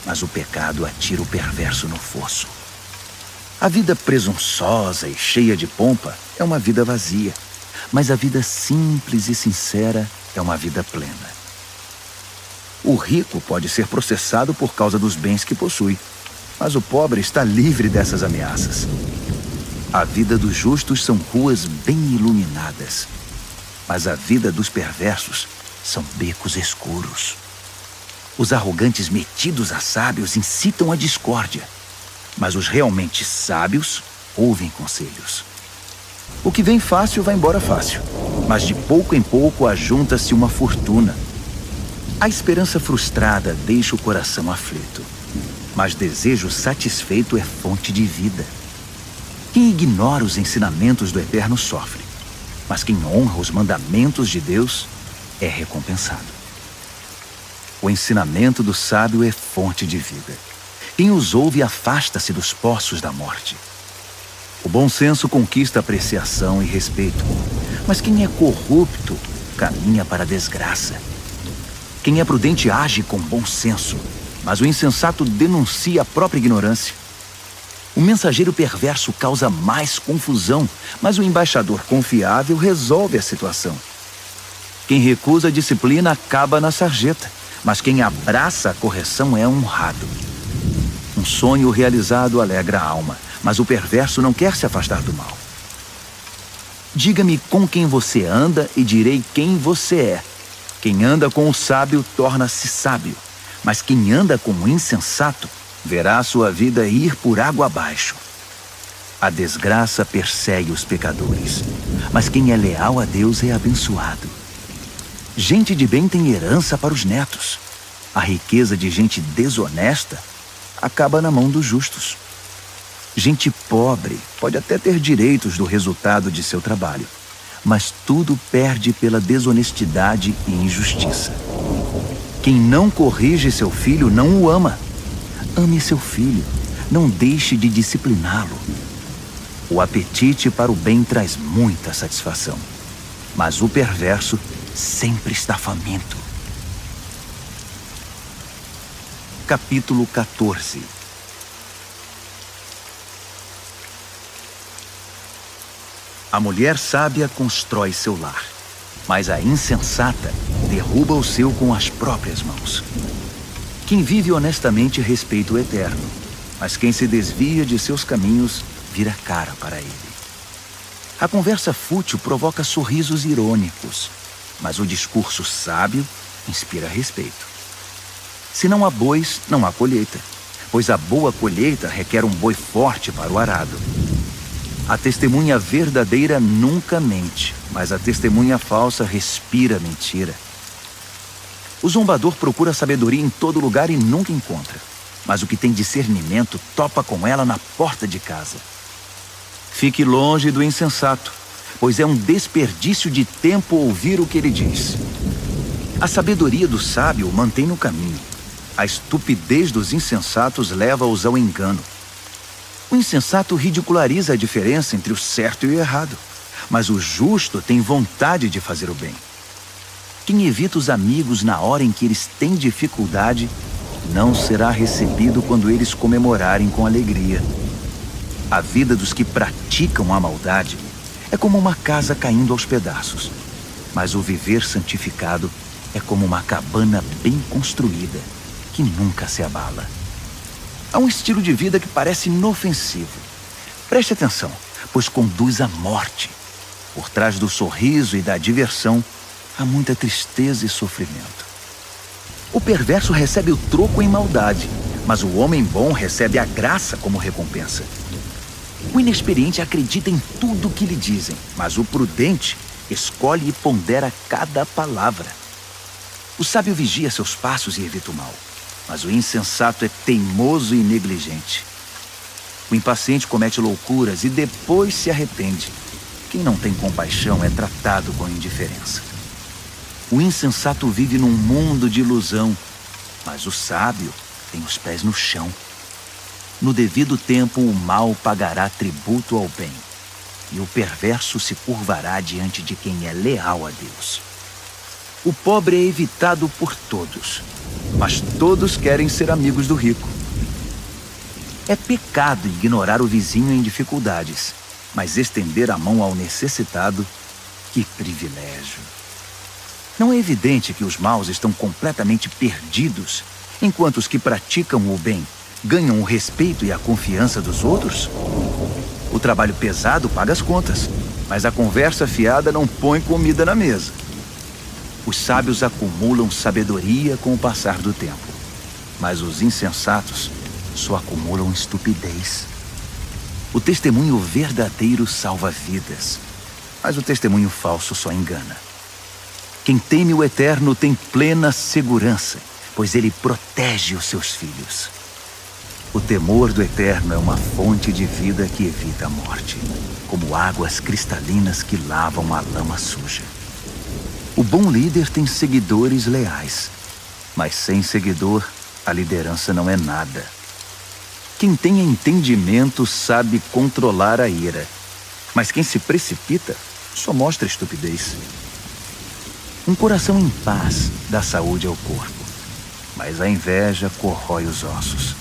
mas o pecado atira o perverso no fosso. A vida presunçosa e cheia de pompa é uma vida vazia, mas a vida simples e sincera é uma vida plena. O rico pode ser processado por causa dos bens que possui, mas o pobre está livre dessas ameaças. A vida dos justos são ruas bem iluminadas, mas a vida dos perversos são becos escuros. Os arrogantes metidos a sábios incitam a discórdia, mas os realmente sábios ouvem conselhos. O que vem fácil vai embora fácil, mas de pouco em pouco ajunta-se uma fortuna. A esperança frustrada deixa o coração aflito, mas desejo satisfeito é fonte de vida. Quem ignora os ensinamentos do Eterno sofre, mas quem honra os mandamentos de Deus é recompensado. O ensinamento do sábio é fonte de vida. Quem os ouve afasta-se dos poços da morte. O bom senso conquista apreciação e respeito, mas quem é corrupto caminha para a desgraça. Quem é prudente age com bom senso, mas o insensato denuncia a própria ignorância.
O mensageiro perverso causa mais confusão, mas o embaixador confiável resolve a situação. Quem recusa a disciplina acaba na sarjeta, mas quem abraça a correção é honrado. Um sonho realizado alegra a alma, mas o perverso não quer se afastar do mal. Diga-me com quem você anda e direi quem você é. Quem anda com o sábio torna-se sábio, mas quem anda com o insensato verá a sua vida ir por água abaixo. A desgraça persegue os pecadores, mas quem é leal a Deus é abençoado. Gente de bem tem herança para os netos. A riqueza de gente desonesta acaba na mão dos justos. Gente pobre pode até ter direitos do resultado de seu trabalho, mas tudo perde pela desonestidade e injustiça. Quem não corrige seu filho não o ama. Ame seu filho, não deixe de discipliná-lo. O apetite para o bem traz muita satisfação, mas o perverso sempre está faminto. Capítulo 14. A mulher sábia constrói seu lar, mas a insensata derruba o seu com as próprias mãos. Quem vive honestamente respeita o eterno, mas quem se desvia de seus caminhos vira cara para ele. A conversa fútil provoca sorrisos irônicos, mas o discurso sábio inspira respeito. Se não há bois, não há colheita, pois a boa colheita requer um boi forte para o arado. A testemunha verdadeira nunca mente, mas a testemunha falsa respira mentira. O zombador procura sabedoria em todo lugar e nunca encontra, mas o que tem discernimento topa com ela na porta de casa. Fique longe do insensato, pois é um desperdício de tempo ouvir o que ele diz. A sabedoria do sábio o mantém no caminho. A estupidez dos insensatos leva-os ao engano. O insensato ridiculariza a diferença entre o certo e o errado, mas o justo tem vontade de fazer o bem. Quem evita os amigos na hora em que eles têm dificuldade, não será recebido quando eles comemorarem com alegria. A vida dos que praticam a maldade é como uma casa caindo aos pedaços, mas o viver santificado é como uma cabana bem construída, que nunca se abala. Há um estilo de vida que parece inofensivo. Preste atenção, pois conduz à morte. Por trás do sorriso e da diversão, há muita tristeza e sofrimento. O perverso recebe o troco em maldade, mas o homem bom recebe a graça como recompensa. O inexperiente acredita em tudo o que lhe dizem, mas o prudente escolhe e pondera cada palavra. O sábio vigia seus passos e evita o mal, mas o insensato é teimoso e negligente. O impaciente comete loucuras e depois se arrepende. Quem não tem compaixão é tratado com indiferença. O insensato vive num mundo de ilusão, mas o sábio tem os pés no chão. No devido tempo, o mal pagará tributo ao bem, e o perverso se curvará diante de quem é leal a Deus. O pobre é evitado por todos, mas todos querem ser amigos do rico. É pecado ignorar o vizinho em dificuldades, mas estender a mão ao necessitado, que privilégio. Não é evidente que os maus estão completamente perdidos, enquanto os que praticam o bem ganham o respeito e a confiança dos outros? O trabalho pesado paga as contas, mas a conversa fiada não põe comida na mesa. Os sábios acumulam sabedoria com o passar do tempo, mas os insensatos só acumulam estupidez. O testemunho verdadeiro salva vidas, mas o testemunho falso só engana. Quem teme o Eterno tem plena segurança, pois ele protege os seus filhos. O temor do Eterno é uma fonte de vida que evita a morte, como águas cristalinas que lavam a lama suja. O bom líder tem seguidores leais, mas sem seguidor, a liderança não é nada. Quem tem entendimento sabe controlar a ira, mas quem se precipita só mostra estupidez. Um coração em paz dá saúde ao corpo, mas a inveja corrói os ossos.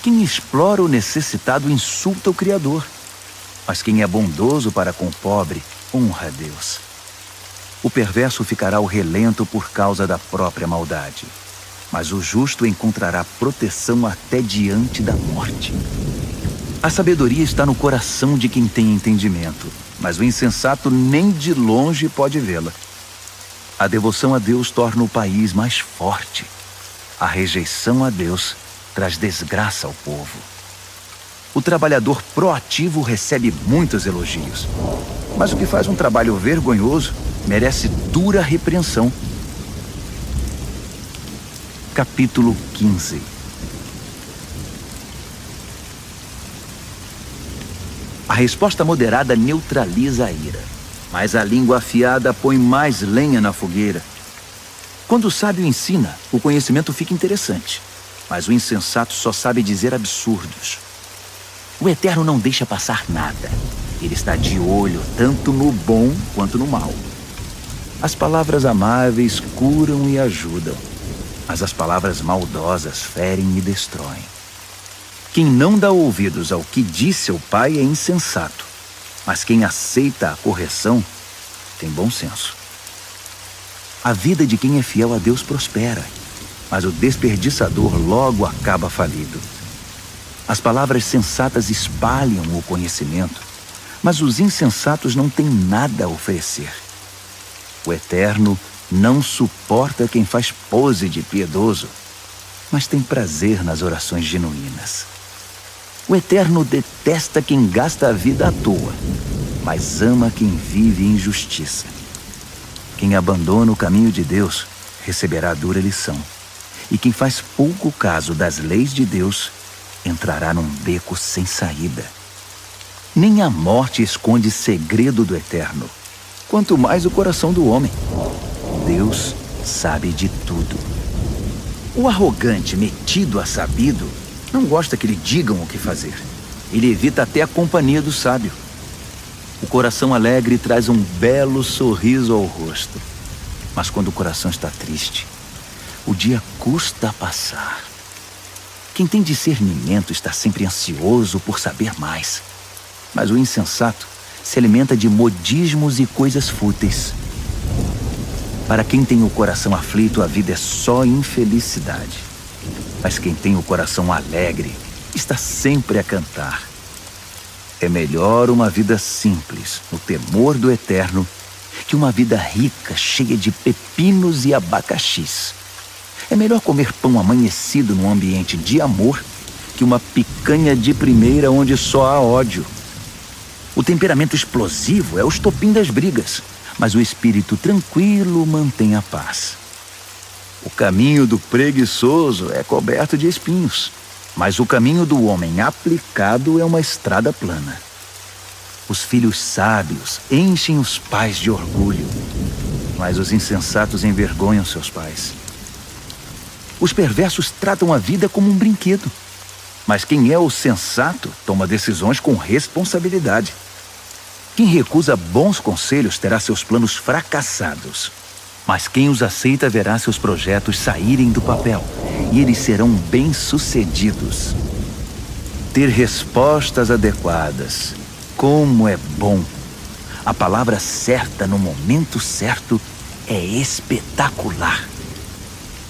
Quem explora o necessitado insulta o Criador, mas quem é bondoso para com o pobre honra a Deus. O perverso ficará ao relento por causa da própria maldade, mas o justo encontrará proteção até diante da morte. A sabedoria está no coração de quem tem entendimento, mas o insensato nem de longe pode vê-la. A devoção a Deus torna o país mais forte. A rejeição a Deus traz desgraça ao povo. O trabalhador proativo recebe muitos elogios, mas o que faz um trabalho vergonhoso merece dura repreensão. Capítulo 15. A resposta moderada neutraliza a ira, mas a língua afiada põe mais lenha na fogueira. Quando o sábio ensina, o conhecimento fica interessante, mas o insensato só sabe dizer absurdos. O Eterno não deixa passar nada. Ele está de olho tanto no bom quanto no mal. As palavras amáveis curam e ajudam, mas as palavras maldosas ferem e destroem. Quem não dá ouvidos ao que diz seu pai é insensato, mas quem aceita a correção tem bom senso. A vida de quem é fiel a Deus prospera, mas o desperdiçador logo acaba falido. As palavras sensatas espalham o conhecimento, mas os insensatos não têm nada a oferecer. O Eterno não suporta quem faz pose de piedoso, mas tem prazer nas orações genuínas. O Eterno detesta quem gasta a vida à toa, mas ama quem vive em justiça. Quem abandona o caminho de Deus receberá dura lição, e quem faz pouco caso das leis de Deus entrará num beco sem saída. Nem a morte esconde segredo do Eterno, quanto mais o coração do homem. Deus sabe de tudo. O arrogante, metido a sabido, não gosta que lhe digam o que fazer. Ele evita até a companhia do sábio. O coração alegre traz um belo sorriso ao rosto, mas quando o coração está triste, o dia custa a passar. Quem tem discernimento está sempre ansioso por saber mais, mas o insensato se alimenta de modismos e coisas fúteis. Para quem tem o coração aflito, a vida é só infelicidade. Mas quem tem o coração alegre está sempre a cantar. É melhor uma vida simples, no temor do Eterno, que uma vida rica, cheia de pepinos e abacaxis. É melhor comer pão amanhecido num ambiente de amor que uma picanha de primeira onde só há ódio. O temperamento explosivo é o estopim das brigas, mas o espírito tranquilo mantém a paz. O caminho do preguiçoso é coberto de espinhos, mas o caminho do homem aplicado é uma estrada plana. Os filhos sábios enchem os pais de orgulho, mas os insensatos envergonham seus pais. Os perversos tratam a vida como um brinquedo, mas quem é o sensato toma decisões com responsabilidade. Quem recusa bons conselhos terá seus planos fracassados, mas quem os aceita verá seus projetos saírem do papel e eles serão bem-sucedidos. Ter respostas adequadas, como é bom! A palavra certa no momento certo é espetacular.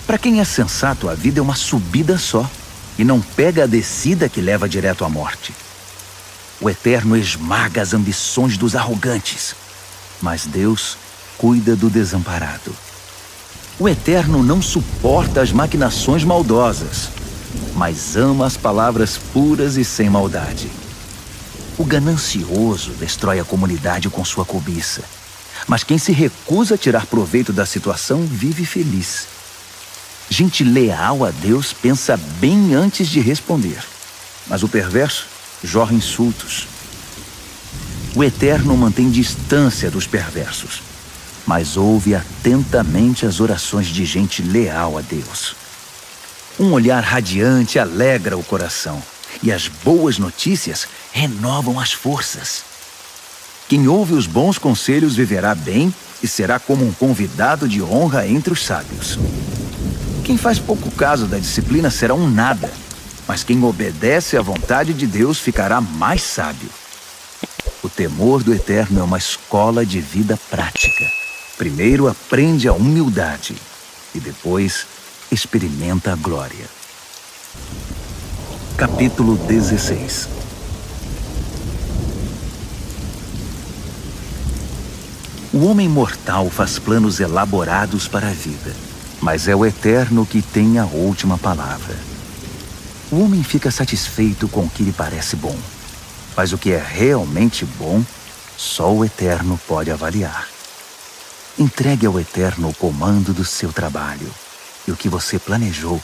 Para quem é sensato, a vida é uma subida só e não pega a descida que leva direto à morte. O Eterno esmaga as ambições dos arrogantes, mas Deus cuida do desamparado. O Eterno não suporta as maquinações maldosas, mas ama as palavras puras e sem maldade. O ganancioso destrói a comunidade com sua cobiça, mas quem se recusa a tirar proveito da situação vive feliz. Gente leal a Deus pensa bem antes de responder, mas o perverso jorra insultos. O Eterno mantém distância dos perversos, mas ouve atentamente as orações de gente leal a Deus. Um olhar radiante alegra o coração, e as boas notícias renovam as forças. Quem ouve os bons conselhos viverá bem e será como um convidado de honra entre os sábios. Quem faz pouco caso da disciplina será um nada,
mas quem obedece à vontade de Deus ficará mais sábio. O temor do Eterno é uma escola de vida prática. Primeiro aprende a humildade e depois experimenta a glória. Capítulo 16. O homem mortal faz planos elaborados para a vida, mas é o Eterno que tem a última palavra. O homem fica satisfeito com o que lhe parece bom, mas o que é realmente bom, só o Eterno pode avaliar. Entregue ao Eterno o comando do seu trabalho, e o que você planejou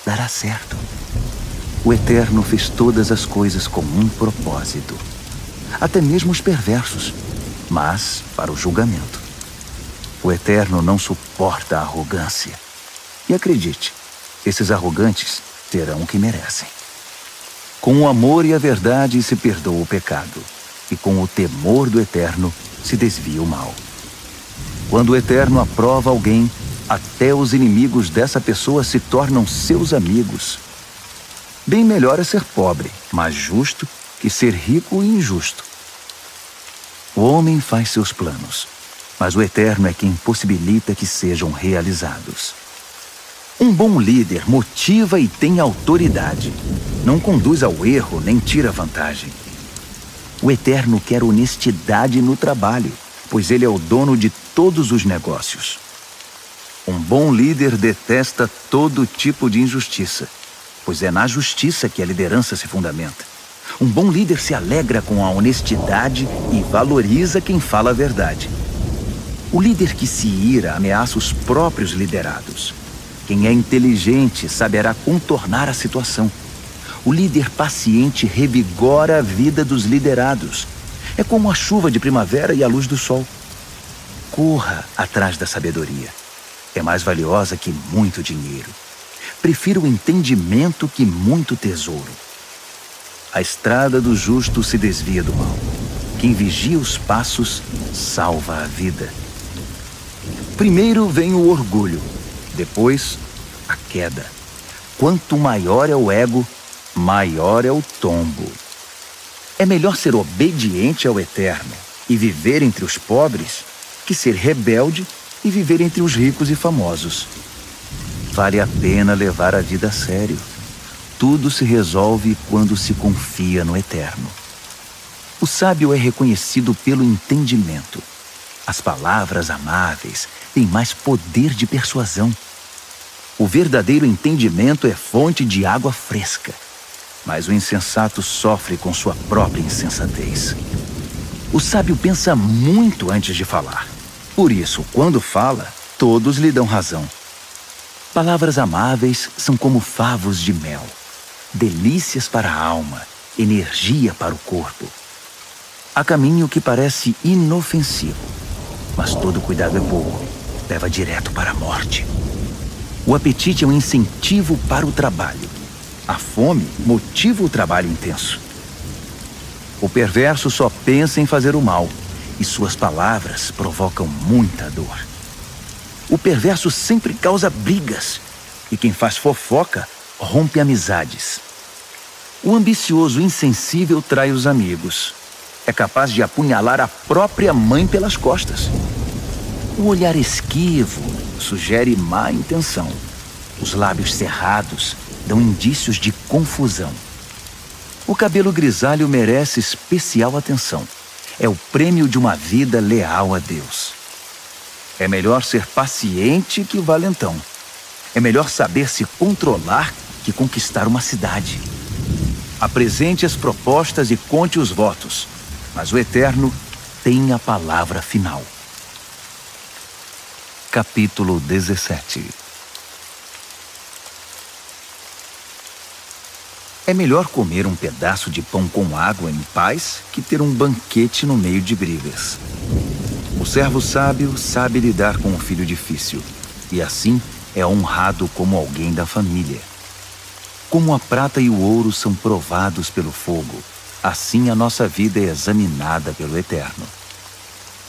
dará certo. O Eterno fez todas as coisas com um propósito, até mesmo os perversos, mas para o julgamento. O Eterno não suporta a arrogância. E acredite, esses arrogantes terão o que merecem. Com o amor e a verdade se perdoa o pecado, e com o temor do Eterno se desvia o mal. Quando o Eterno aprova alguém, até os inimigos dessa pessoa se tornam seus amigos. Bem melhor é ser pobre, mas justo, que ser rico e injusto. O homem faz seus planos, mas o Eterno é quem possibilita que sejam realizados. Um bom líder motiva e tem autoridade. Não conduz ao erro nem tira vantagem. O Eterno quer honestidade no trabalho, pois ele é o dono de todos os negócios. Um bom líder detesta todo tipo de injustiça, pois é na justiça que a liderança se fundamenta. Um bom líder se alegra com a honestidade e valoriza quem fala a verdade. O líder que se ira ameaça os próprios liderados. Quem é inteligente saberá contornar a situação. O líder paciente revigora a vida dos liderados. É como a chuva de primavera e a luz do sol. Corra atrás da sabedoria. É mais valiosa que muito dinheiro. Prefiro o entendimento que muito tesouro. A estrada do justo se desvia do mal. Quem vigia os passos salva a vida. Primeiro vem o orgulho, depois a queda. Quanto maior é o ego, maior é o tombo. É melhor ser obediente ao Eterno e viver entre os pobres que ser rebelde e viver entre os ricos e famosos. Vale a pena levar a vida a sério. Tudo se resolve quando se confia no Eterno. O sábio é reconhecido pelo entendimento. As palavras amáveis têm mais poder de persuasão. O verdadeiro entendimento é fonte de água fresca, mas o insensato sofre com sua própria insensatez. O sábio pensa muito antes de falar. Por isso, quando fala, todos lhe dão razão. Palavras amáveis são como favos de mel. Delícias para a alma, energia para o corpo. Há caminho que parece inofensivo, mas todo cuidado é pouco, leva direto para a morte. O apetite é um incentivo para o trabalho. A fome motiva o trabalho intenso. O perverso só pensa em fazer o mal, e suas palavras provocam muita dor. O perverso sempre causa brigas, e quem faz fofoca rompe amizades. O ambicioso insensível trai os amigos. É capaz de apunhalar a própria mãe pelas costas. O olhar esquivo sugere má intenção. Os lábios cerrados dão indícios de confusão. O cabelo grisalho merece especial atenção. É o prêmio de uma vida leal a Deus. É melhor ser paciente que valentão. É melhor saber se controlar que conquistar uma cidade. Apresente as propostas e conte os votos, mas o Eterno tem a palavra final. Capítulo 17. É melhor comer um pedaço de pão com água em paz que ter um banquete no meio de brigas. O servo sábio sabe lidar com o filho difícil, e assim é honrado como alguém da família. Como a prata e o ouro são provados pelo fogo, assim a nossa vida é examinada pelo Eterno.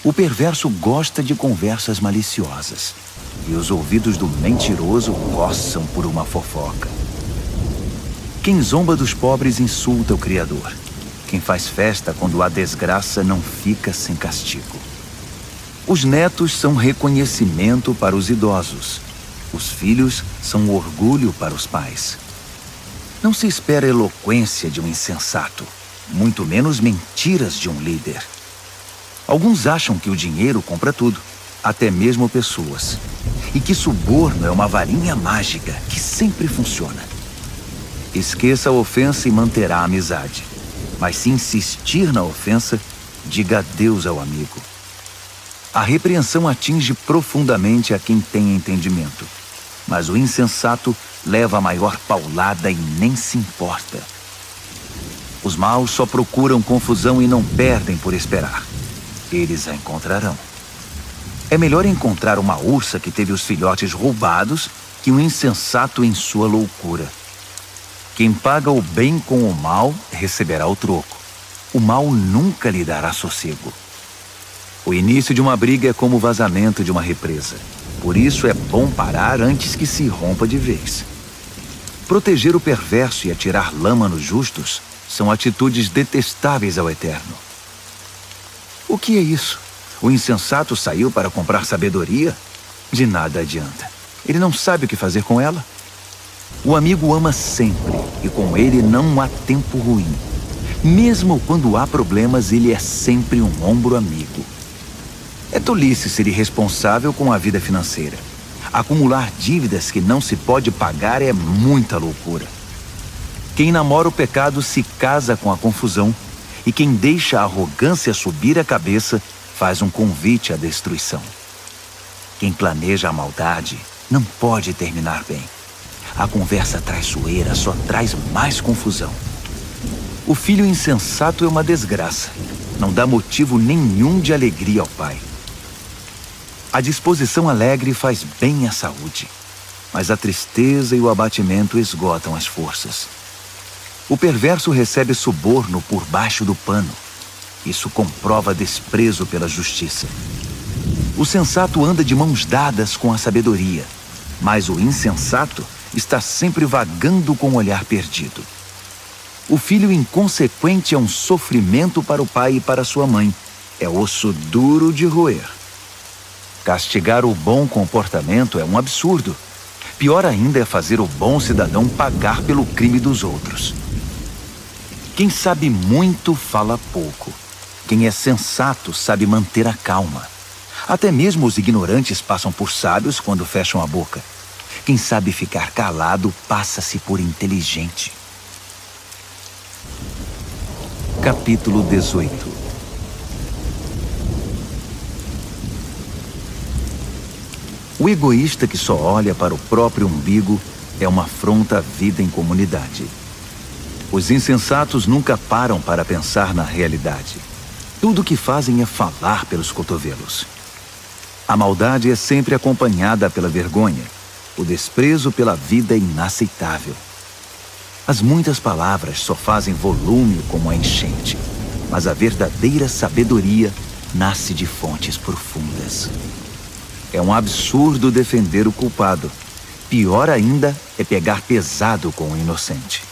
O perverso gosta de conversas maliciosas, e os ouvidos do mentiroso coçam por uma fofoca.
Quem zomba dos pobres insulta o Criador. Quem faz festa quando há desgraça não fica sem castigo. Os netos são reconhecimento para os idosos. Os filhos são orgulho para os pais. Não se espera eloquência de um insensato, muito menos mentiras de um líder. Alguns acham que o dinheiro compra tudo, até mesmo pessoas, e que suborno é uma varinha mágica que sempre funciona. Esqueça a ofensa e manterá a amizade. Mas se insistir na ofensa, diga adeus ao amigo. A repreensão atinge profundamente a quem tem entendimento, mas o insensato leva a maior paulada e nem se importa. Os maus só procuram confusão e não perdem por esperar. Eles a encontrarão. É melhor encontrar uma ursa que teve os filhotes roubados que um insensato em sua loucura. Quem paga o bem com o mal receberá o troco. O mal nunca lhe dará sossego. O início de uma briga é como o vazamento de uma represa. Por isso é bom parar antes que se rompa de vez. Proteger o perverso e atirar lama nos justos são atitudes detestáveis ao Eterno. O que é isso? O insensato saiu para comprar sabedoria? De nada adianta. Ele não sabe o que fazer com ela. O amigo ama sempre, e com ele não há tempo ruim. Mesmo quando há problemas, ele é sempre um ombro amigo. É tolice ser irresponsável com a vida financeira. Acumular dívidas que não se pode pagar é muita loucura. Quem namora o pecado se casa com a confusão, e quem deixa a arrogância subir a cabeça faz um convite à destruição. Quem planeja a maldade não pode terminar bem. A conversa traiçoeira só traz mais confusão. O filho insensato é uma desgraça. Não dá motivo nenhum de alegria ao pai. A disposição alegre faz bem à saúde, mas a tristeza e o abatimento esgotam as forças. O perverso recebe suborno por baixo do pano. Isso comprova desprezo pela justiça. O sensato anda de mãos dadas com a sabedoria, mas o insensato está sempre vagando com o olhar perdido. O filho inconsequente é um sofrimento para o pai e para sua mãe. É osso duro de roer. Castigar o bom comportamento é um absurdo. Pior ainda é fazer o bom cidadão pagar pelo crime dos outros. Quem sabe muito fala pouco. Quem é sensato sabe manter a calma. Até mesmo os ignorantes passam por sábios quando fecham a boca. Quem sabe ficar calado passa-se por inteligente. Capítulo 18. O egoísta que só olha para o próprio umbigo é uma afronta à vida em comunidade. Os insensatos nunca param para pensar na realidade. Tudo o que fazem é falar pelos cotovelos. A maldade é sempre acompanhada pela vergonha. O desprezo pela vida é inaceitável. As muitas palavras só fazem volume como a enchente, mas a verdadeira sabedoria nasce de fontes profundas. É um absurdo defender o culpado. Pior ainda é pegar pesado com o inocente.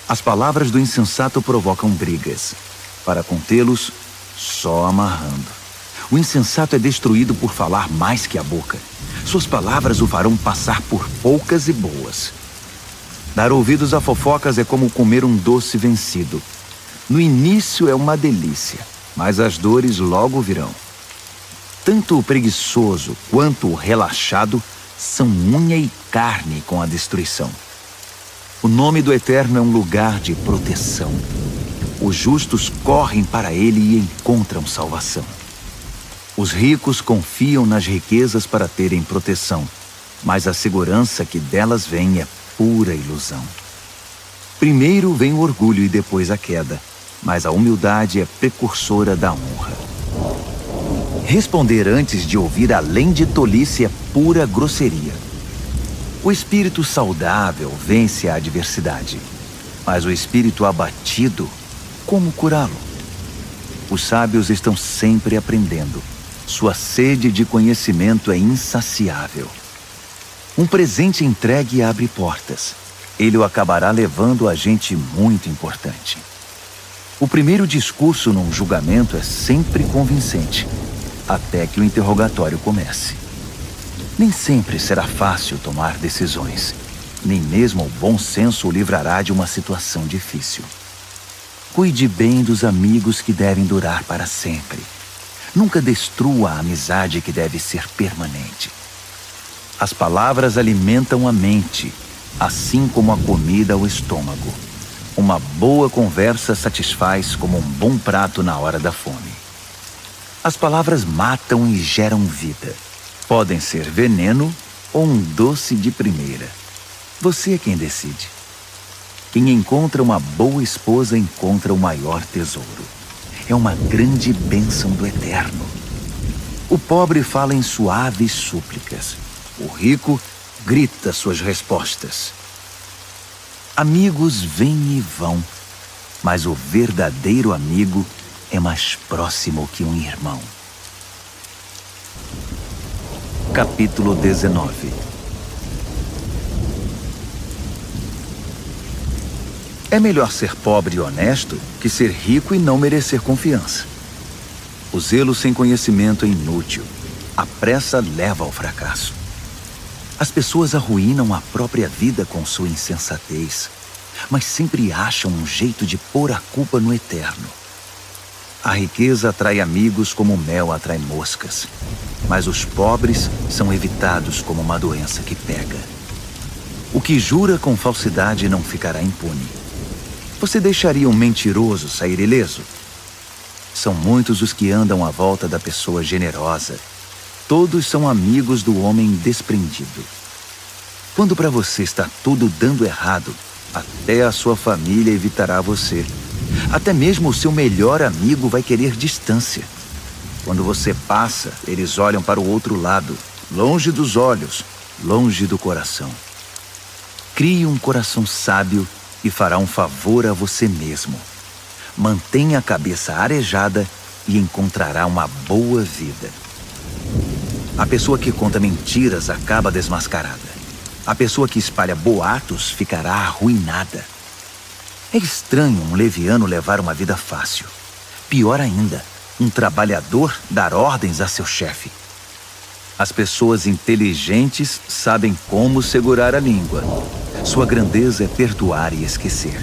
As palavras do insensato provocam brigas. Para contê-los, só amarrando. O insensato é destruído por falar mais que a boca. Suas palavras o farão passar por poucas e boas. Dar ouvidos a fofocas é como comer um doce vencido. No início é uma delícia, mas as dores logo virão. Tanto o preguiçoso quanto o relaxado são unha e carne com a destruição. O nome do Eterno é um lugar de proteção. Os justos correm para ele e encontram salvação. Os ricos confiam nas riquezas para terem proteção, mas a segurança que delas vem é pura ilusão. Primeiro vem o orgulho e depois a queda, mas a humildade é precursora da honra. Responder antes de ouvir além de tolice é pura grosseria. O espírito saudável vence a adversidade, mas o espírito abatido, como curá-lo? Os sábios estão sempre aprendendo. Sua sede de conhecimento é insaciável. Um presente entregue abre portas. ele o acabará levando a gente muito importante. O primeiro discurso num julgamento é sempre convincente, até que o interrogatório comece. Nem sempre será fácil tomar decisões, nem mesmo o bom senso o livrará de uma situação difícil. Cuide bem dos amigos que devem durar para sempre. Nunca destrua a amizade que deve ser permanente. As palavras alimentam a mente, assim como a comida o estômago. Uma boa conversa satisfaz como um bom prato na hora da fome. As palavras matam e geram vida. Podem ser veneno ou um doce de primeira. Você é quem decide. Quem encontra uma boa esposa encontra o maior tesouro. É uma grande bênção do Eterno. O pobre fala em suaves súplicas. O rico grita suas respostas. Amigos vêm e vão, mas o verdadeiro amigo é mais próximo que um irmão. Capítulo 19. É melhor ser pobre e honesto que ser rico e não merecer confiança. O zelo sem conhecimento é inútil. A pressa leva ao fracasso. As pessoas arruinam a própria vida com sua insensatez, mas sempre acham um jeito de pôr a culpa no Eterno. A riqueza atrai amigos como o mel atrai moscas, mas os pobres são evitados como uma doença que pega. O que jura com falsidade não ficará impune. Você deixaria um mentiroso sair ileso? São muitos os que andam à volta da pessoa generosa. Todos são amigos do homem desprendido. Quando para você está tudo dando errado, até a sua família evitará você. Até mesmo o seu melhor amigo vai querer distância. Quando você passa, eles olham para o outro lado, longe dos olhos, longe do coração. Crie um coração sábio e fará um favor a você mesmo. Mantenha a cabeça arejada e encontrará uma boa vida. A pessoa que conta mentiras acaba desmascarada. A pessoa que espalha boatos ficará arruinada. É estranho um leviano levar uma vida fácil. Pior ainda, um trabalhador dar ordens a seu chefe. As pessoas inteligentes sabem como segurar a língua. Sua grandeza é perdoar e esquecer.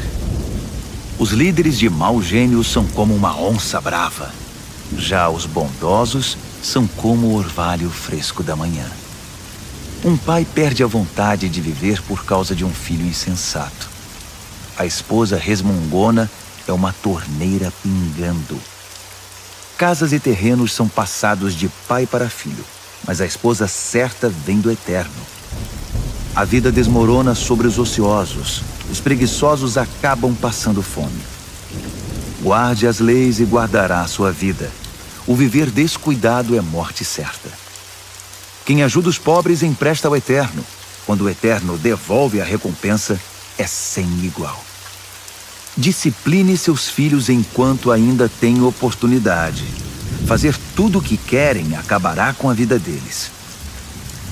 Os líderes de mau gênio são como uma onça brava. Já os bondosos são como o orvalho fresco da manhã. Um pai perde a vontade de viver por causa de um filho insensato. A esposa resmungona é uma torneira pingando. Casas e terrenos são passados de pai para filho, mas a esposa certa vem do Eterno. A vida desmorona sobre os ociosos. Os preguiçosos acabam passando fome. Guarde as leis e guardará a sua vida. O viver descuidado é morte certa. Quem ajuda os pobres empresta ao Eterno. Quando o Eterno devolve a recompensa, é sem igual. Discipline seus filhos enquanto ainda tem oportunidade. Fazer tudo o que querem acabará com a vida deles.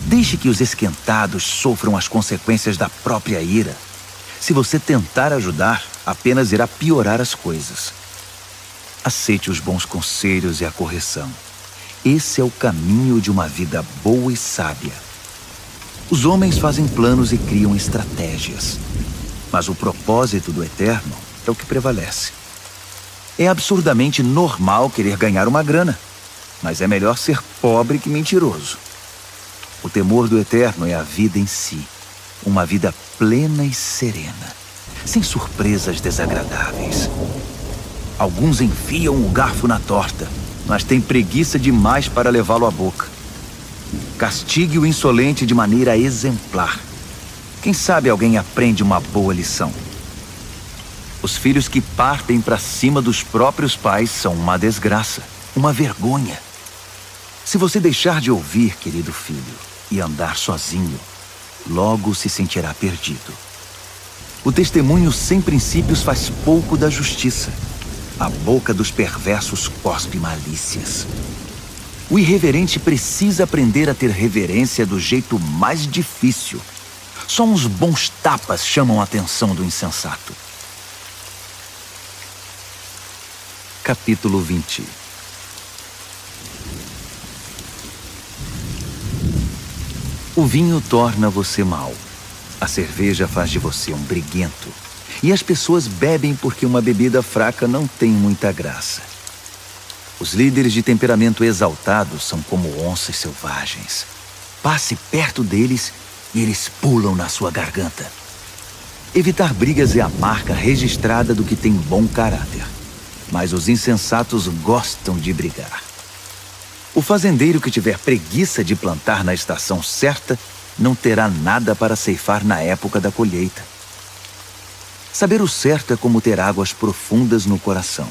Deixe que os esquentados sofram as consequências da própria ira. Se você tentar ajudar, apenas irá piorar as coisas. Aceite os bons conselhos e a correção. Esse é o caminho de uma vida boa e sábia. Os homens fazem planos e criam estratégias, mas o propósito do Eterno é o que prevalece. É absurdamente normal querer ganhar uma grana, mas é melhor ser pobre que mentiroso. O temor do Eterno é a vida em si, uma vida plena e serena, sem surpresas desagradáveis. Alguns enfiam o garfo na torta, mas têm preguiça demais para levá-lo à boca. Castigue o insolente de maneira exemplar. Quem sabe alguém aprende uma boa lição. Os filhos que partem para cima dos próprios pais são uma desgraça, uma vergonha. Se você deixar de ouvir, querido filho, e andar sozinho, logo se sentirá perdido. O testemunho sem princípios faz pouco da justiça. A boca dos perversos cospe malícias. O irreverente precisa aprender a ter reverência do jeito mais difícil.
Só uns bons tapas chamam a atenção do insensato.
Capítulo 20. O vinho torna você mau. A cerveja faz de você um briguento. E as pessoas bebem porque uma bebida fraca não tem muita graça. Os líderes de temperamento exaltado são como onças selvagens. Passe perto deles e eles pulam na sua garganta. Evitar brigas é a marca registrada do que tem bom caráter. Mas os insensatos gostam de brigar. O fazendeiro que tiver preguiça de plantar na estação certa não terá nada para ceifar na época da colheita. Saber o certo é como ter águas profundas no coração.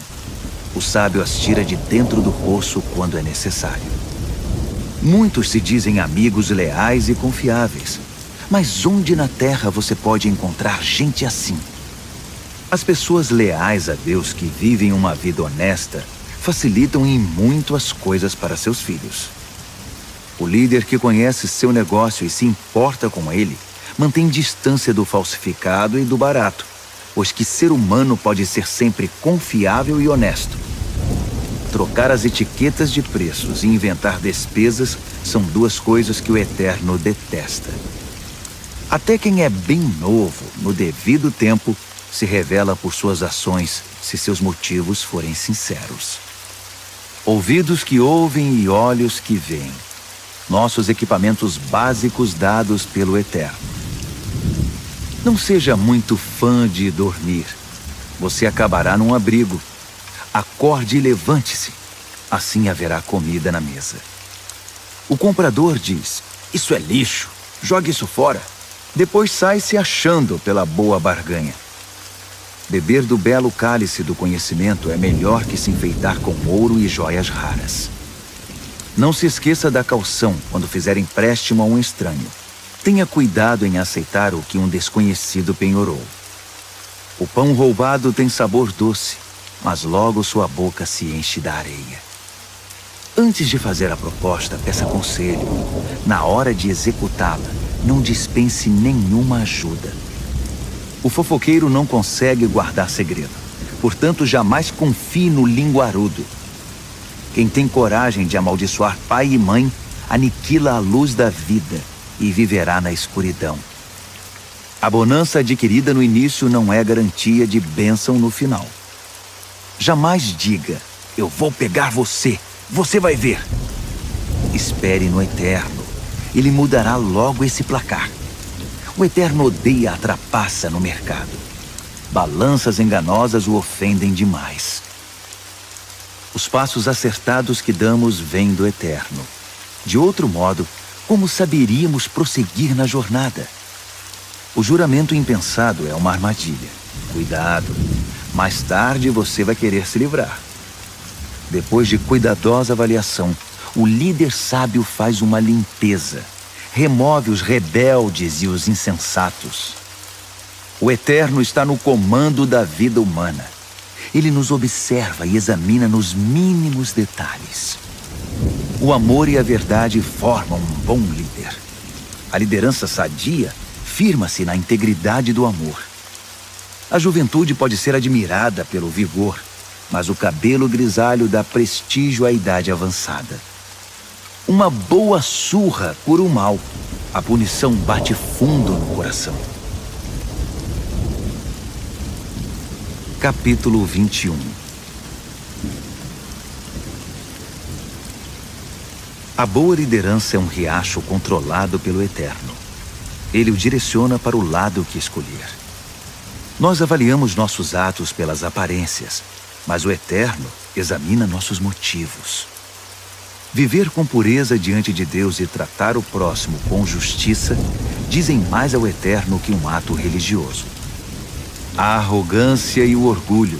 O sábio as tira de dentro do poço quando é necessário. Muitos se dizem amigos leais e confiáveis. Mas onde na terra você pode encontrar gente assim? As pessoas leais a Deus que vivem uma vida honesta facilitam em muito as coisas para seus filhos. O líder que conhece seu negócio e se importa com ele mantém distância do falsificado e do barato, pois que ser humano pode ser sempre confiável e honesto. Trocar as etiquetas de preços e inventar despesas são duas coisas que o Eterno detesta. Até quem é bem novo, no devido tempo, se revela por suas ações, se seus motivos forem sinceros. Ouvidos que ouvem e olhos que veem. Nossos equipamentos básicos dados pelo Eterno. Não seja muito fã de dormir. Você acabará num abrigo. Acorde e levante-se. Assim haverá comida na mesa. O comprador diz: "Isso é lixo. Jogue isso fora." Depois sai se achando pela boa barganha. Beber do belo cálice do conhecimento é melhor que se enfeitar com ouro e joias raras. Não se esqueça da caução quando fizer empréstimo a um estranho. Tenha cuidado em aceitar o que um desconhecido penhorou. O pão roubado tem sabor doce, mas logo sua boca se enche da areia. Antes de fazer a proposta, peça conselho. Na hora de executá-la, não dispense nenhuma ajuda. O fofoqueiro não consegue guardar segredo. Portanto, jamais confie no linguarudo. Quem tem coragem de amaldiçoar pai e mãe, aniquila a luz da vida e viverá na escuridão. A bonança adquirida no início não é garantia de bênção no final. Jamais diga: "Eu vou pegar você, você vai ver." Espere no Eterno. Ele mudará logo esse placar. O Eterno odeia a trapaça no mercado. Balanças enganosas o ofendem demais. Os passos acertados que damos vêm do Eterno. De outro modo, como saberíamos prosseguir na jornada? O juramento impensado é uma armadilha. Cuidado, mais tarde você vai querer se livrar. Depois de cuidadosa avaliação, o líder sábio faz uma limpeza. Remove os rebeldes e os insensatos. O Eterno está no comando da vida humana. Ele nos observa e examina nos mínimos detalhes. O amor e a verdade formam um bom líder. A liderança sadia firma-se na integridade do amor. A juventude pode ser admirada pelo vigor, mas o cabelo grisalho dá prestígio à idade avançada. Uma boa surra cura o mal. A punição bate fundo no coração. Capítulo 21. A boa liderança é um riacho controlado pelo Eterno. Ele o direciona para o lado que escolher. Nós avaliamos nossos atos pelas aparências, mas o Eterno examina nossos motivos. Viver com pureza diante de Deus e tratar o próximo com justiça dizem mais ao Eterno que um ato religioso. A arrogância e o orgulho,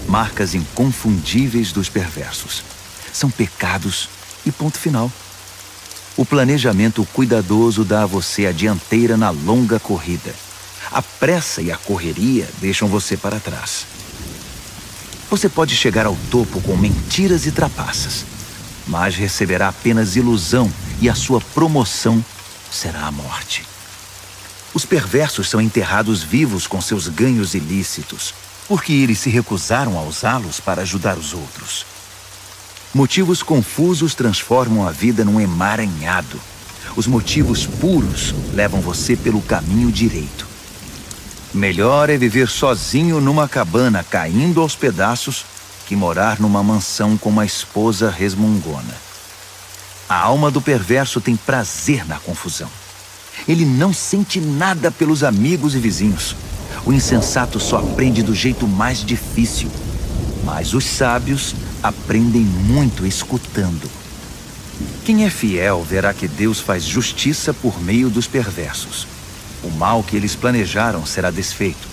marcas inconfundíveis dos perversos, são pecados e ponto final. O planejamento cuidadoso dá a você a dianteira na longa corrida. A pressa e a correria deixam você para trás. Você pode chegar ao topo com mentiras e trapaças, mas receberá apenas ilusão e a sua promoção será a morte. Os perversos são enterrados vivos com seus ganhos ilícitos, porque eles se recusaram a usá-los para ajudar os outros. Motivos confusos transformam a vida num emaranhado. Os motivos puros levam você pelo caminho direito. Melhor é viver sozinho numa cabana caindo aos pedaços que morar numa mansão com uma esposa resmungona. A alma do perverso tem prazer na confusão. Ele não sente nada pelos amigos e vizinhos. O insensato só aprende do jeito mais difícil. Mas os sábios aprendem muito escutando. Quem é fiel verá que Deus faz justiça por meio dos perversos. O mal que eles planejaram será desfeito.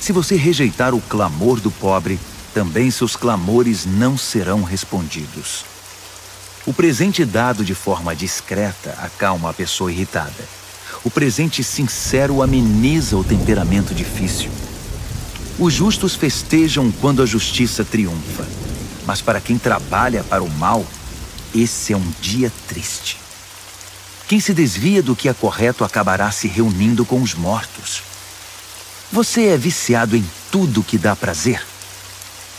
Se você rejeitar o clamor do pobre, também seus clamores não serão respondidos. O presente dado de forma discreta acalma a pessoa irritada. O presente sincero ameniza o temperamento difícil. Os justos festejam quando a justiça triunfa. Mas para quem trabalha para o mal, esse é um dia triste. Quem se desvia do que é correto acabará se reunindo com os mortos. Você é viciado em tudo que dá prazer?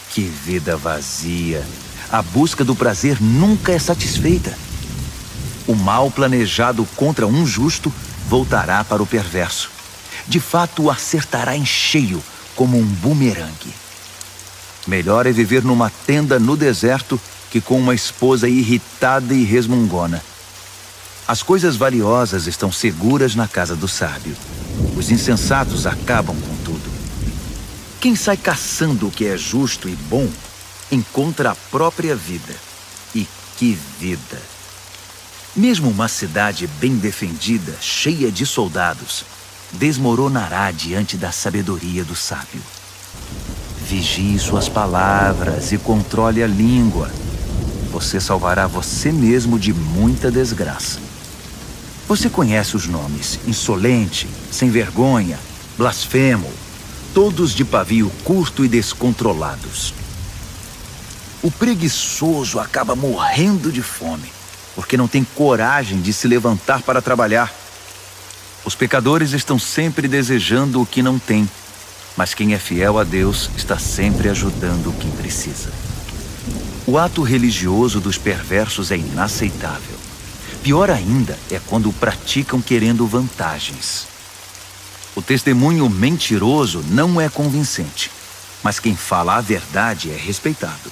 Que vida vazia! A busca do prazer nunca é satisfeita. O mal planejado contra um justo voltará para o perverso. De fato, o acertará em cheio, como um bumerangue. Melhor é viver numa tenda no deserto que com uma esposa irritada e resmungona. As coisas valiosas estão seguras na casa do sábio. Os insensatos acabam com tudo. Quem sai caçando o que é justo e bom, encontra a própria vida. E que vida! Mesmo uma cidade bem defendida, cheia de soldados, desmoronará diante da sabedoria do sábio. Vigie suas palavras e controle a língua. Você salvará você mesmo de muita desgraça. Você conhece os nomes insolente, sem vergonha, blasfemo, todos de pavio curto e descontrolados. O preguiçoso acaba morrendo de fome, porque não tem coragem de se levantar para trabalhar. Os pecadores estão sempre desejando o que não têm, mas quem é fiel a Deus está sempre ajudando quem precisa. O ato religioso dos perversos é inaceitável. Pior ainda é quando o praticam querendo vantagens. O testemunho mentiroso não é convincente, mas quem fala a verdade é respeitado.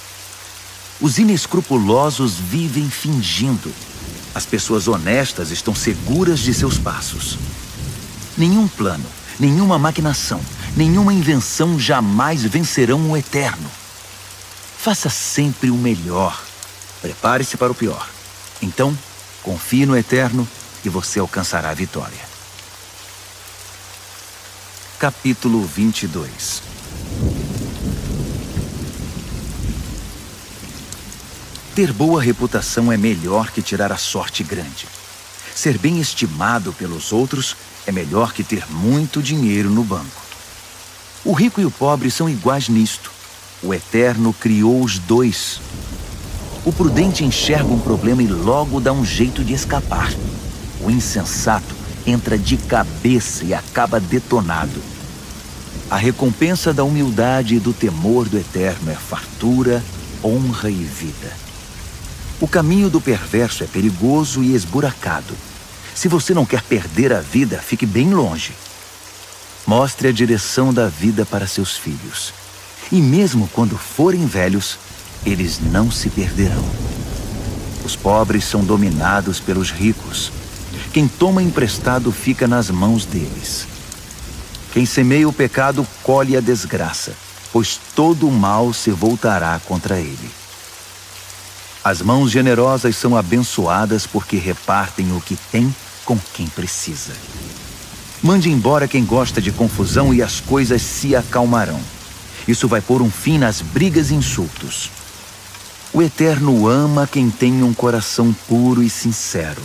Os inescrupulosos vivem fingindo. As pessoas honestas estão seguras de seus passos. Nenhum plano, nenhuma maquinação, nenhuma invenção jamais vencerão o eterno. Faça sempre o melhor. Prepare-se para o pior. Então, confie no eterno e você alcançará a vitória. Capítulo 22. Ter boa reputação é melhor que tirar a sorte grande. Ser bem estimado pelos outros é melhor que ter muito dinheiro no banco. O rico e o pobre são iguais nisto. O Eterno criou os dois. O prudente enxerga um problema e logo dá um jeito de escapar. O insensato entra de cabeça e acaba detonado. A recompensa da humildade e do temor do Eterno é fartura, honra e vida. O caminho do perverso é perigoso e esburacado. Se você não quer perder a vida, fique bem longe. Mostre a direção da vida para seus filhos. E mesmo quando forem velhos, eles não se perderão. Os pobres são dominados pelos ricos. Quem toma emprestado fica nas mãos deles. Quem semeia o pecado colhe a desgraça, pois todo o mal se voltará contra ele. As mãos generosas são abençoadas porque repartem o que tem com quem precisa. Mande embora quem gosta de confusão e as coisas se acalmarão. Isso vai pôr um fim nas brigas e insultos. O Eterno ama quem tem um coração puro e sincero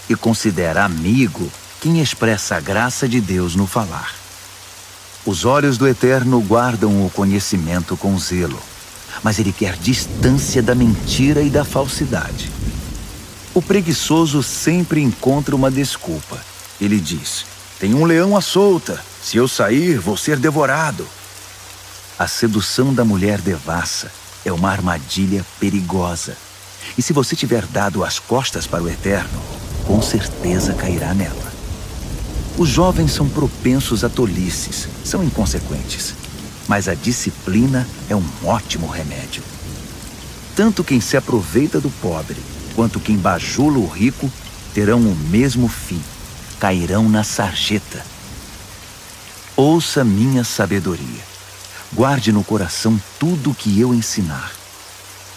e considera amigo quem expressa a graça de Deus no falar. Os olhos do Eterno guardam o conhecimento com zelo, mas ele quer distância da mentira e da falsidade. O preguiçoso sempre encontra uma desculpa,
Ele diz: tem um leão à solta. Se eu sair, vou ser devorado. A sedução da mulher devassa é uma armadilha perigosa. E se você tiver dado as costas para o Eterno, com certeza cairá nela. Os jovens são propensos a tolices, são inconsequentes. Mas a disciplina é um ótimo remédio. Tanto quem se aproveita do pobre, quanto quem bajula o rico, terão o mesmo fim. Cairão na sarjeta. Ouça minha sabedoria. Guarde no coração tudo o que eu ensinar.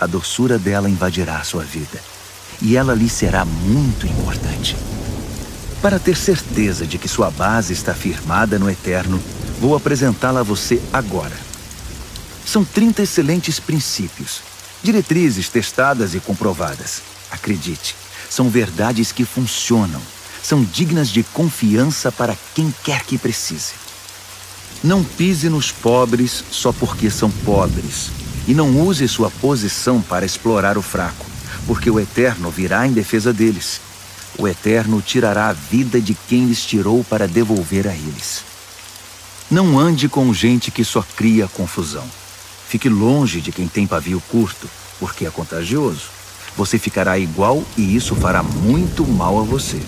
A doçura dela invadirá a sua vida, e ela lhe será muito importante. Para ter certeza de que sua base está firmada no Eterno, vou apresentá-la a você agora. São 30 excelentes princípios, diretrizes testadas e comprovadas. Acredite, são verdades que funcionam, são dignas de confiança para quem quer que precise. Não pise nos pobres só porque são pobres, e não use sua posição para explorar o fraco, porque o Eterno virá em defesa deles. O Eterno tirará a vida de quem lhes tirou para devolver a eles. Não ande com gente que só cria confusão. Fique longe de quem tem pavio curto, porque é contagioso. Você ficará igual e isso fará muito mal a você.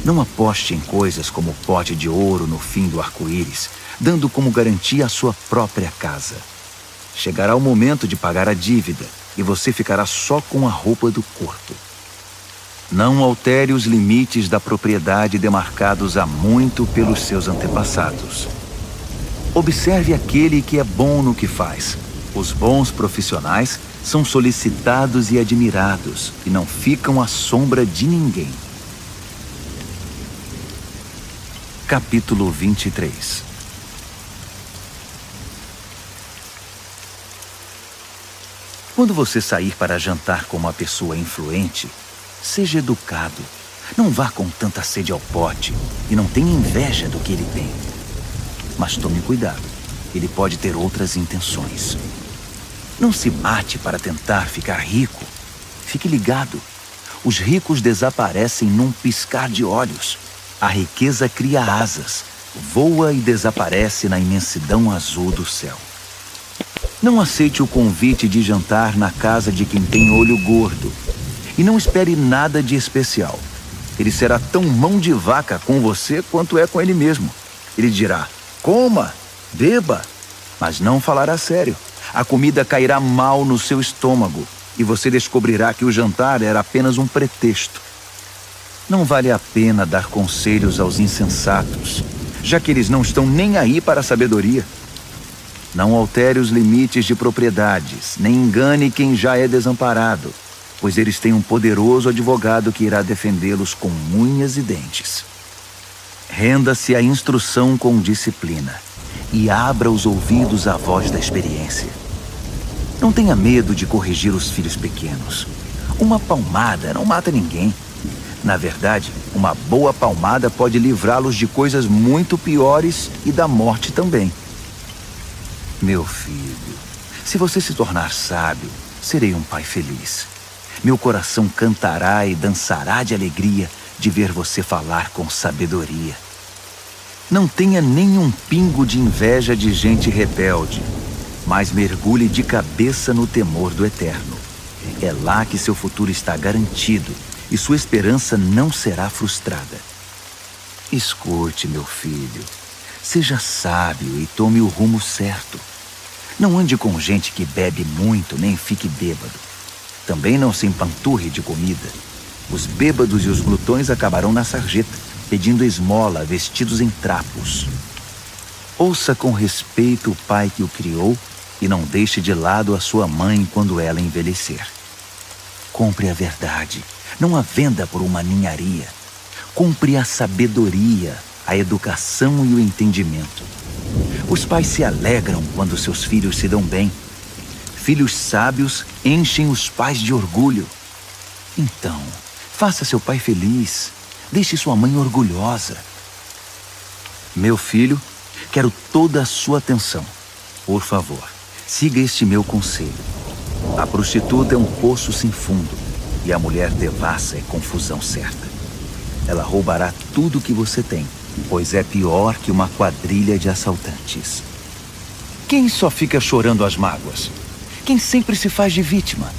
Não aposte em coisas como o pote de ouro no fim do arco-íris, dando como garantia a sua própria casa. Chegará o momento de pagar a dívida e você ficará só com a roupa do corpo. Não altere os limites da propriedade demarcados há muito pelos seus antepassados. Observe aquele que é bom no que faz. Os bons profissionais são solicitados e admirados e não ficam à sombra de ninguém. Capítulo 23. Quando você sair para jantar com uma pessoa influente, seja educado. Não vá com tanta sede ao pote e não tenha inveja do que ele tem. Mas tome cuidado, ele pode ter outras intenções. Não se mate para tentar ficar rico. Fique ligado. Os ricos desaparecem num piscar de olhos. A riqueza cria asas, voa e desaparece na imensidão azul do céu. Não aceite o convite de jantar na casa de quem tem olho gordo. E não espere nada de especial. Ele será tão mão de vaca com você quanto é com ele mesmo. Ele dirá: coma, beba, mas não falará sério. A comida cairá mal no seu estômago e você descobrirá que o jantar era apenas um pretexto. Não vale a pena dar conselhos aos insensatos, já que eles não estão nem aí para a sabedoria. Não altere os limites de propriedades, nem engane quem já é desamparado, pois eles têm um poderoso advogado que irá defendê-los com unhas e dentes. Renda-se à instrução com disciplina e abra os ouvidos à voz da experiência. Não tenha medo de corrigir os filhos pequenos. Uma palmada não mata ninguém. Na verdade, uma boa palmada pode livrá-los de coisas muito piores e da morte também. Meu filho, se você se tornar sábio, serei um pai feliz. Meu coração cantará e dançará de alegria de ver você falar com sabedoria. Não tenha nenhum pingo de inveja de gente rebelde, mas mergulhe de cabeça no temor do Eterno. É lá que seu futuro está garantido e sua esperança não será frustrada. Escute, meu filho. Seja sábio e tome o rumo certo. Não ande com gente que bebe muito nem fique bêbado. Também não se empanturre de comida. Os bêbados e os glutões acabarão na sarjeta, pedindo esmola, vestidos em trapos. Ouça com respeito o pai que o criou e não deixe de lado a sua mãe quando ela envelhecer. Compre a verdade, não a venda por uma ninharia. Compre a sabedoria, a educação e o entendimento. Os pais se alegram quando seus filhos se dão bem. Filhos sábios enchem os pais de orgulho. Então, faça seu pai feliz. Deixe sua mãe orgulhosa. Meu filho, quero toda a sua atenção. Por favor, siga este meu conselho. A prostituta é um poço sem fundo e a mulher devassa é confusão certa.
ela roubará tudo que você tem, pois é pior que uma quadrilha de assaltantes.
Quem só fica chorando as mágoas? Quem sempre se faz de vítima?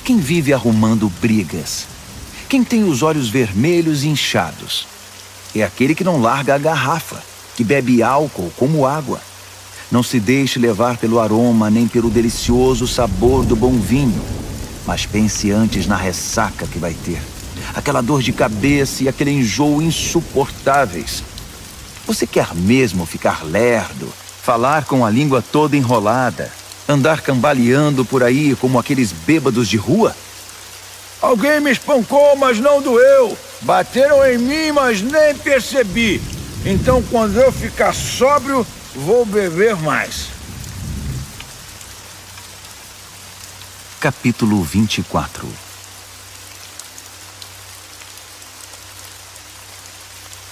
Quem vive arrumando brigas? Quem tem os olhos vermelhos e inchados? É aquele que não larga a garrafa, que bebe álcool como água. Não se deixe levar pelo aroma nem pelo delicioso sabor do bom vinho, mas pense antes na ressaca que vai ter. Aquela dor de cabeça e aquele enjoo insuportáveis. Você quer mesmo ficar lerdo, falar com a língua toda enrolada, andar cambaleando por aí como aqueles bêbados de rua?
Alguém me espancou, mas não doeu. Bateram em mim, mas nem percebi. Então, quando eu ficar sóbrio, vou beber mais.
Capítulo 24.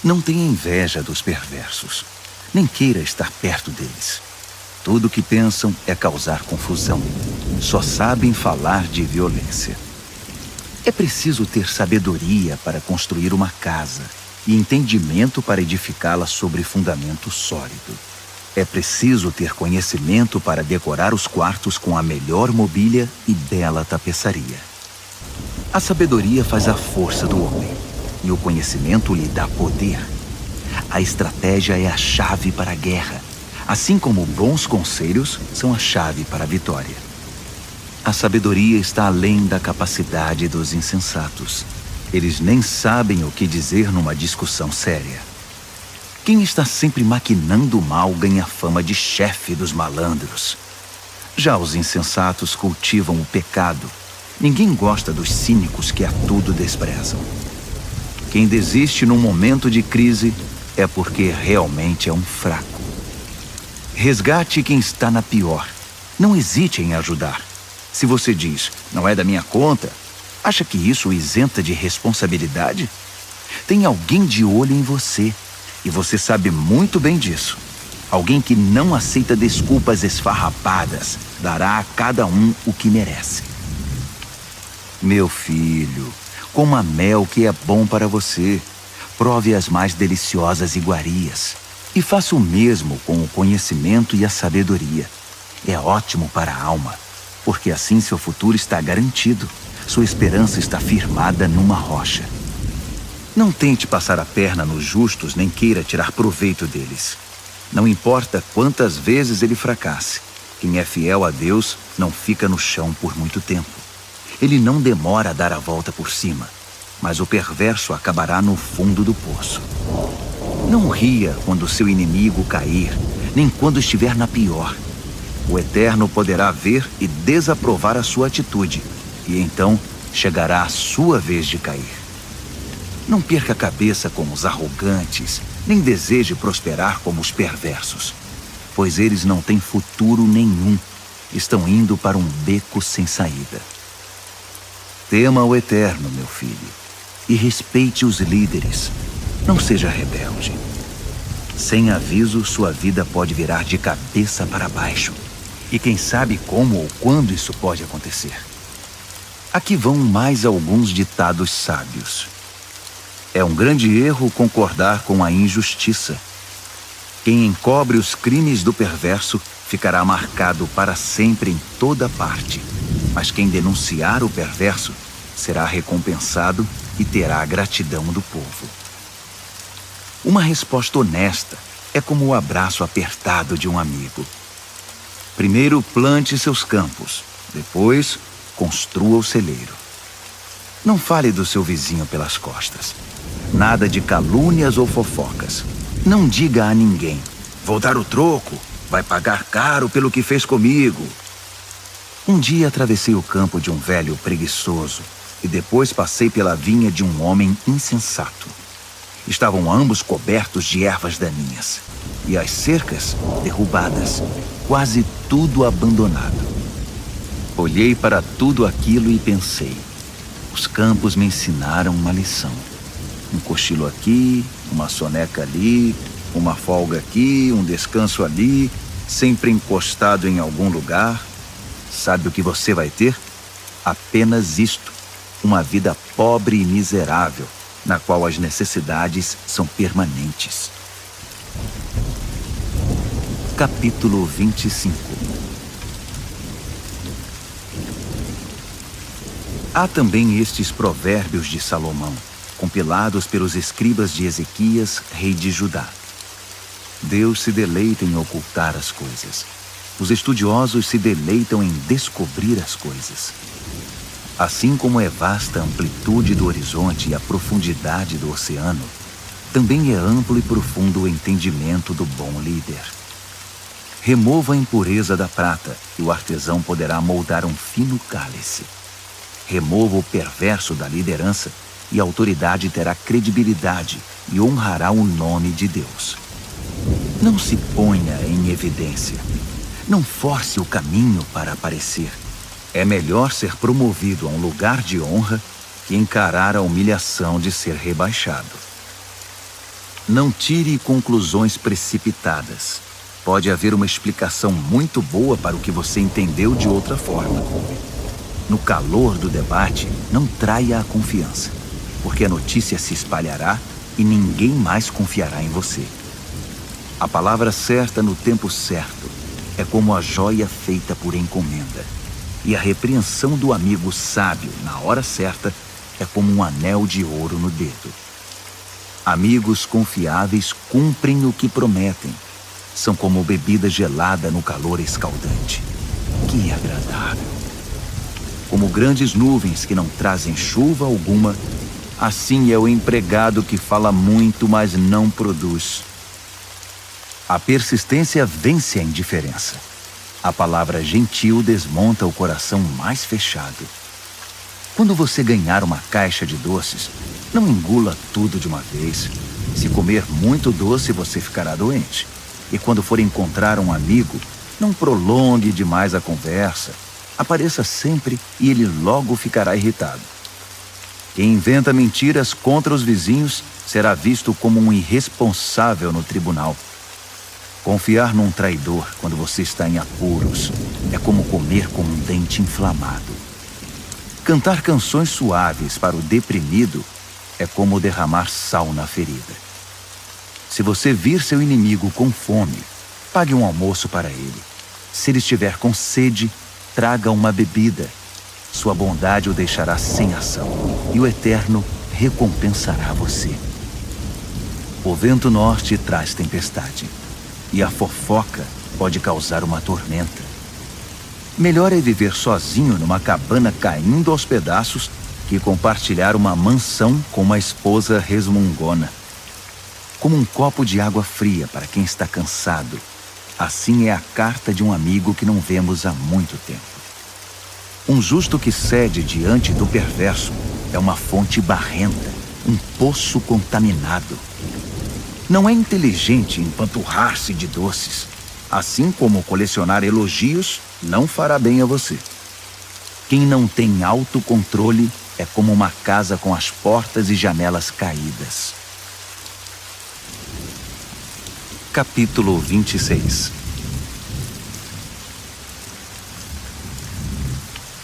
Não tenha inveja dos perversos, nem queira estar perto deles. Tudo o que pensam é causar confusão. Só sabem falar de violência. É preciso ter sabedoria para construir uma casa e entendimento para edificá-la sobre fundamento sólido. É preciso ter conhecimento para decorar os quartos com a melhor mobília e bela tapeçaria. A sabedoria faz a força do homem, e o conhecimento lhe dá poder. A estratégia é a chave para a guerra, assim como bons conselhos são a chave para a vitória. A sabedoria está além da capacidade dos insensatos. Eles nem sabem o que dizer numa discussão séria. Quem está sempre maquinando o mal ganha fama de chefe dos malandros. Já os insensatos cultivam o pecado. Ninguém gosta dos cínicos que a tudo desprezam. Quem desiste num momento de crise é porque realmente é um fraco. Resgate quem está na pior. Não hesite em ajudar. Se você diz, não é da minha conta, acha que isso o isenta de responsabilidade? Tem alguém de olho em você, e você sabe muito bem disso. Alguém que não aceita desculpas esfarrapadas, dará a cada um o que merece. Meu filho, coma mel que é bom para você. Prove as mais deliciosas iguarias. E faça o mesmo com o conhecimento e a sabedoria. É ótimo para a alma, porque assim seu futuro está garantido. Sua esperança está firmada numa rocha. Não tente passar a perna nos justos, nem queira tirar proveito deles. Não importa quantas vezes ele fracasse. Quem é fiel a Deus não fica no chão por muito tempo. Ele não demora a dar a volta por cima, mas o perverso acabará no fundo do poço. Não ria quando seu inimigo cair, nem quando estiver na pior. O Eterno poderá ver e desaprovar a sua atitude, e então chegará a sua vez de cair. Não perca a cabeça como os arrogantes, nem deseje prosperar como os perversos, pois eles não têm futuro nenhum, estão indo para um beco sem saída. Tema o Eterno, meu filho, e respeite os líderes. Não seja rebelde. Sem aviso, sua vida pode virar de cabeça para baixo. E quem sabe como ou quando isso pode acontecer. Aqui vão mais alguns ditados sábios. É um grande erro concordar com a injustiça. Quem encobre os crimes do perverso ficará marcado para sempre em toda parte. Mas quem denunciar o perverso será recompensado e terá a gratidão do povo. Uma resposta honesta é como o abraço apertado de um amigo. Primeiro plante seus campos, depois construa o celeiro. Não fale do seu vizinho pelas costas. Nada de calúnias ou fofocas. Não diga a ninguém, vou dar o troco, vai pagar caro pelo que fez comigo. Um dia atravessei o campo de um velho preguiçoso e depois passei pela vinha de um homem insensato. Estavam ambos cobertos de ervas daninhas e as cercas derrubadas, quase tudo abandonado. Olhei para tudo aquilo e pensei, os campos me ensinaram uma lição. Um cochilo aqui, uma soneca ali, uma folga aqui, um descanso ali, sempre encostado em algum lugar. Sabe o que você vai ter? Apenas isto, uma vida pobre e miserável, na qual as necessidades são permanentes. Capítulo 25. Há também estes provérbios de Salomão, compilados pelos escribas de Ezequias, rei de Judá. Deus se deleita em ocultar as coisas. Os estudiosos se deleitam em descobrir as coisas. Assim como é vasta a amplitude do horizonte e a profundidade do oceano, também é amplo e profundo o entendimento do bom líder. Remova a impureza da prata, e o artesão poderá moldar um fino cálice. Remova o perverso da liderança, e a autoridade terá credibilidade e honrará o nome de Deus. Não se ponha em evidência. Não force o caminho para aparecer. É melhor ser promovido a um lugar de honra que encarar a humilhação de ser rebaixado. Não tire conclusões precipitadas. Pode haver uma explicação muito boa para o que você entendeu de outra forma. No calor do debate, não traia a confiança, porque a notícia se espalhará e ninguém mais confiará em você. A palavra certa no tempo certo é como a joia feita por encomenda, e a repreensão do amigo sábio na hora certa é como um anel de ouro no dedo. Amigos confiáveis cumprem o que prometem. São como bebida gelada no calor escaldante. Que agradável! Como grandes nuvens que não trazem chuva alguma, assim é o empregado que fala muito, mas não produz. A persistência vence a indiferença. A palavra gentil desmonta o coração mais fechado. Quando você ganhar uma caixa de doces, não engula tudo de uma vez. Se comer muito doce, você ficará doente. E quando for encontrar um amigo, não prolongue demais a conversa. Apareça sempre e ele logo ficará irritado. Quem inventa mentiras contra os vizinhos será visto como um irresponsável no tribunal. Confiar num traidor quando você está em apuros é como comer com um dente inflamado. Cantar canções suaves para o deprimido é como derramar sal na ferida. Se você vir seu inimigo com fome, pague um almoço para ele. Se ele estiver com sede, traga uma bebida. Sua bondade o deixará sem ação, e o Eterno recompensará você. O vento norte traz tempestade, e a fofoca pode causar uma tormenta. Melhor é viver sozinho numa cabana caindo aos pedaços que compartilhar uma mansão com uma esposa resmungona. Como um copo de água fria para quem está cansado, assim é a carta de um amigo que não vemos há muito tempo. Um justo que cede diante do perverso é uma fonte barrenta, um poço contaminado. Não é inteligente empanturrar-se de doces, assim como colecionar elogios não fará bem a você. Quem não tem autocontrole é como uma casa com as portas e janelas caídas. Capítulo 26.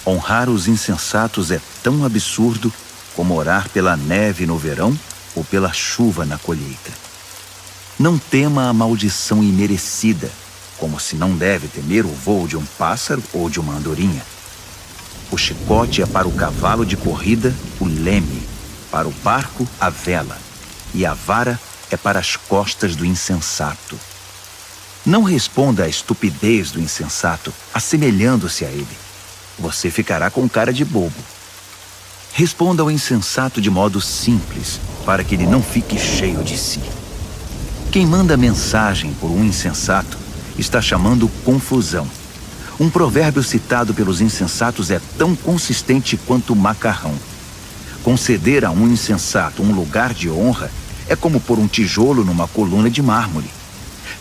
Honrar os insensatos é tão absurdo como orar pela neve no verão ou pela chuva na colheita. Não tema a maldição imerecida, como se não deve temer o voo de um pássaro ou de uma andorinha. O chicote é para o cavalo de corrida o leme, para o barco a vela, e a vara é para as costas do insensato. Não responda à estupidez do insensato, assemelhando-se a ele. Você ficará com cara de bobo. Responda ao insensato de modo simples, para que ele não fique cheio de si. Quem manda mensagem por um insensato está chamando confusão. Um provérbio citado pelos insensatos é tão consistente quanto o macarrão. Conceder a um insensato um lugar de honra é como pôr um tijolo numa coluna de mármore.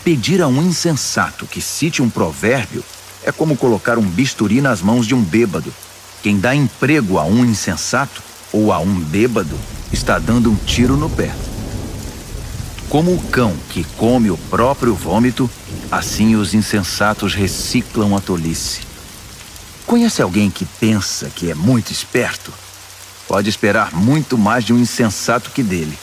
Pedir a um insensato que cite um provérbio é como colocar um bisturi nas mãos de um bêbado. Quem dá emprego a um insensato ou a um bêbado está dando um tiro no pé. Como o cão que come o próprio vômito, assim os insensatos reciclam a tolice. Conhece alguém que pensa que é muito esperto?
pode esperar muito mais de um insensato que dele.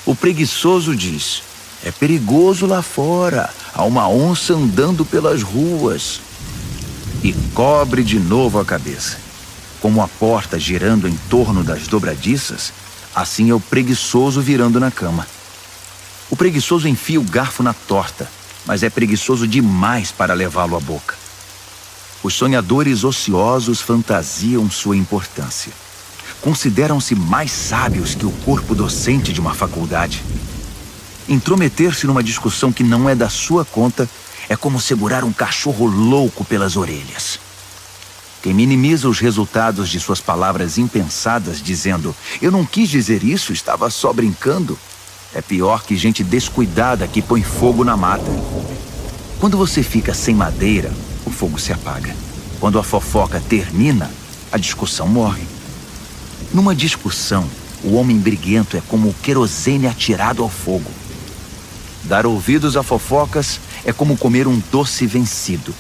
O preguiçoso diz: é perigoso lá fora, há uma onça andando pelas ruas. E cobre de novo a cabeça. Como a porta girando em torno das dobradiças, assim é o preguiçoso virando na cama. O preguiçoso enfia o garfo na torta, mas é preguiçoso demais para levá-lo à boca. Os sonhadores ociosos fantasiam sua importância. Consideram-se mais sábios que o corpo docente de uma faculdade. Intrometer-se numa discussão que não é da sua conta é como segurar um cachorro louco pelas orelhas. Quem minimiza os resultados de suas palavras impensadas, dizendo: eu não quis dizer isso, estava só brincando, é pior que gente descuidada que põe fogo na mata. Quando você fica sem madeira, o fogo se apaga. Quando a fofoca termina, a discussão morre. Numa discussão, o homem briguento é como o querosene atirado ao fogo. Dar ouvidos a fofocas é como comer um doce vencido.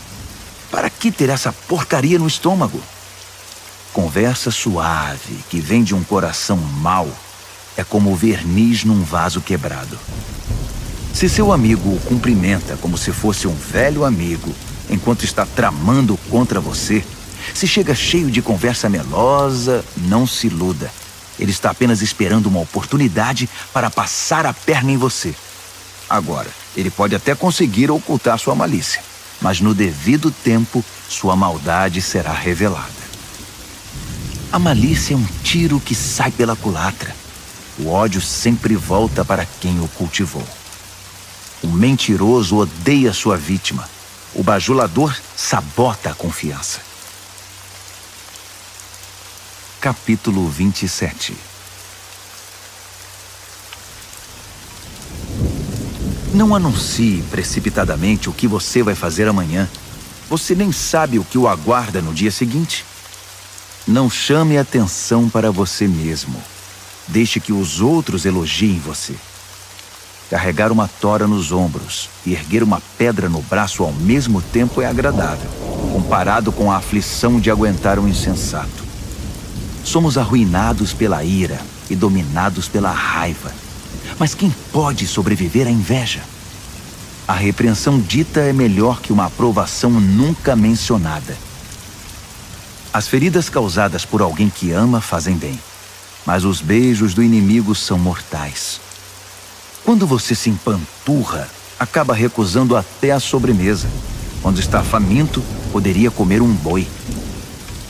Para que ter essa porcaria no estômago? Conversa suave que vem de um coração mau é como verniz num vaso quebrado. Se seu amigo o cumprimenta como se fosse um velho amigo, enquanto está tramando contra você, se chega cheio de conversa melosa, não se iluda. Ele está apenas esperando uma oportunidade para passar a perna em você. Agora, ele pode até conseguir ocultar sua malícia, mas no devido tempo, sua maldade será revelada. A malícia é um tiro que sai pela culatra. O ódio sempre volta para quem o cultivou. O mentiroso odeia sua vítima. O bajulador sabota a confiança. Capítulo 27. Não anuncie precipitadamente o que você vai fazer amanhã. Você nem sabe o que o aguarda no dia seguinte. Não chame atenção para você mesmo. Deixe que os outros elogiem você. Carregar uma tora nos ombros e erguer uma pedra no braço ao mesmo tempo é agradável, comparado com a aflição de aguentar um insensato. Somos arruinados pela ira e dominados pela raiva. Mas quem pode sobreviver à inveja? A repreensão dita é melhor que uma aprovação nunca mencionada. As feridas causadas por alguém que ama fazem bem, mas os beijos do inimigo são mortais. Quando você se empanturra, acaba recusando até a sobremesa. Quando está faminto, poderia comer um boi.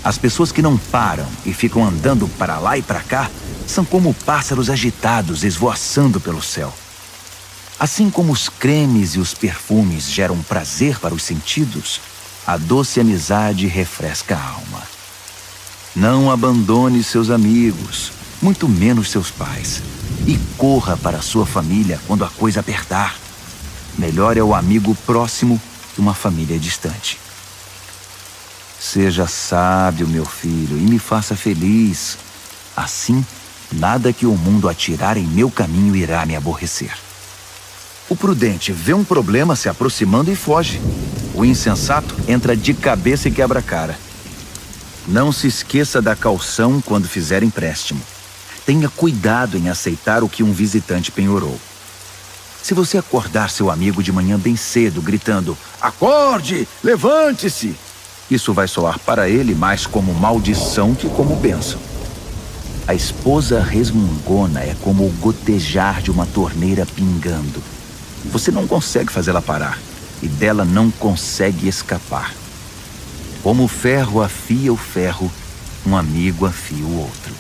As pessoas que não param e ficam andando para lá e para cá são como pássaros agitados esvoaçando pelo céu. Assim como os cremes e os perfumes geram prazer para os sentidos, a doce amizade refresca a alma. Não abandone seus amigos, muito menos seus pais, e corra para sua família quando a coisa apertar. Melhor é o amigo próximo que uma família distante. Seja sábio, meu filho, e me faça feliz. Assim, nada que o mundo atirar em meu caminho irá me aborrecer. O prudente vê um problema se aproximando e foge. O insensato entra de cabeça e quebra a cara. Não se esqueça da caução quando fizer empréstimo. Tenha cuidado em aceitar o que um visitante penhorou. Se você acordar seu amigo de manhã bem cedo, gritando: "Acorde! Levante-se!", isso vai soar para ele mais como maldição que como bênção. A esposa resmungona é como o gotejar de uma torneira pingando. Você não consegue fazê-la parar e dela não consegue escapar. Como o ferro afia o ferro, um amigo afia o outro.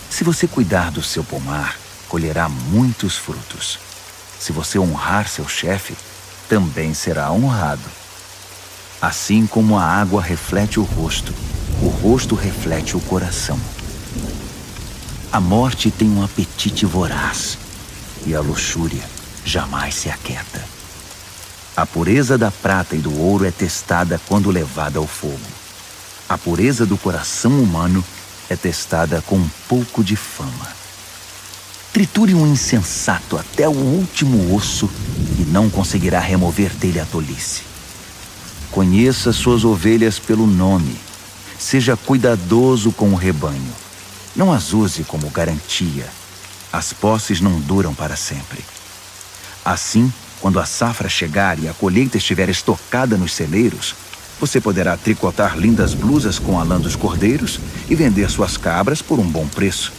Se você cuidar do seu pomar, colherá muitos frutos. Se você honrar seu chefe, também será honrado. Assim como a água reflete o rosto reflete o coração. A morte tem um apetite voraz e a luxúria jamais se aquieta. A pureza da prata e do ouro é testada quando levada ao fogo. A pureza do coração humano é testada com um pouco de fama. Triture um insensato até o último osso e não conseguirá remover dele a tolice. Conheça suas ovelhas pelo nome. Seja cuidadoso com o rebanho.
Não as use como garantia. As posses não duram para sempre. Assim, quando a safra chegar e a colheita estiver estocada nos celeiros, você poderá tricotar lindas blusas com a lã dos cordeiros e vender suas cabras por um bom preço.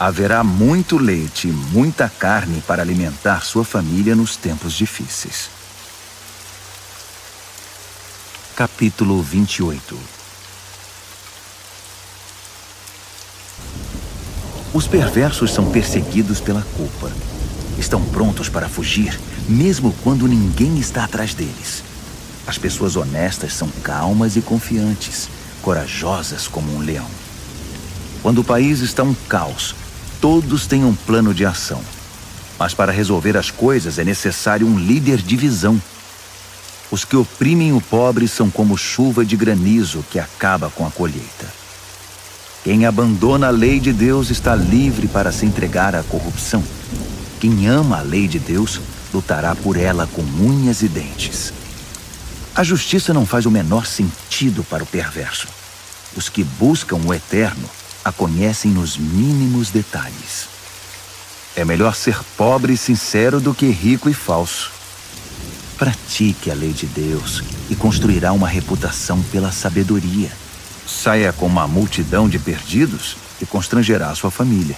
Haverá muito leite e muita carne para alimentar sua família nos tempos difíceis. Capítulo 28. Os perversos são perseguidos pela culpa. Estão prontos para fugir, mesmo quando ninguém está atrás deles. As pessoas honestas são calmas e confiantes, corajosas como um leão. Quando o país está um caos, todos têm um plano de ação. Mas para resolver as coisas é necessário um líder de visão. Os que oprimem o pobre são como chuva de granizo que acaba com a colheita. Quem abandona a lei de Deus está livre para se entregar à corrupção. Quem ama a lei de Deus lutará por ela com unhas e dentes. A justiça não faz o menor sentido para o perverso. Os que buscam o eterno a conhecem nos mínimos detalhes. É melhor ser pobre e sincero do que rico e falso. Pratique a lei de Deus e construirá uma reputação pela sabedoria. Saia com uma multidão de perdidos e constrangerá a sua família.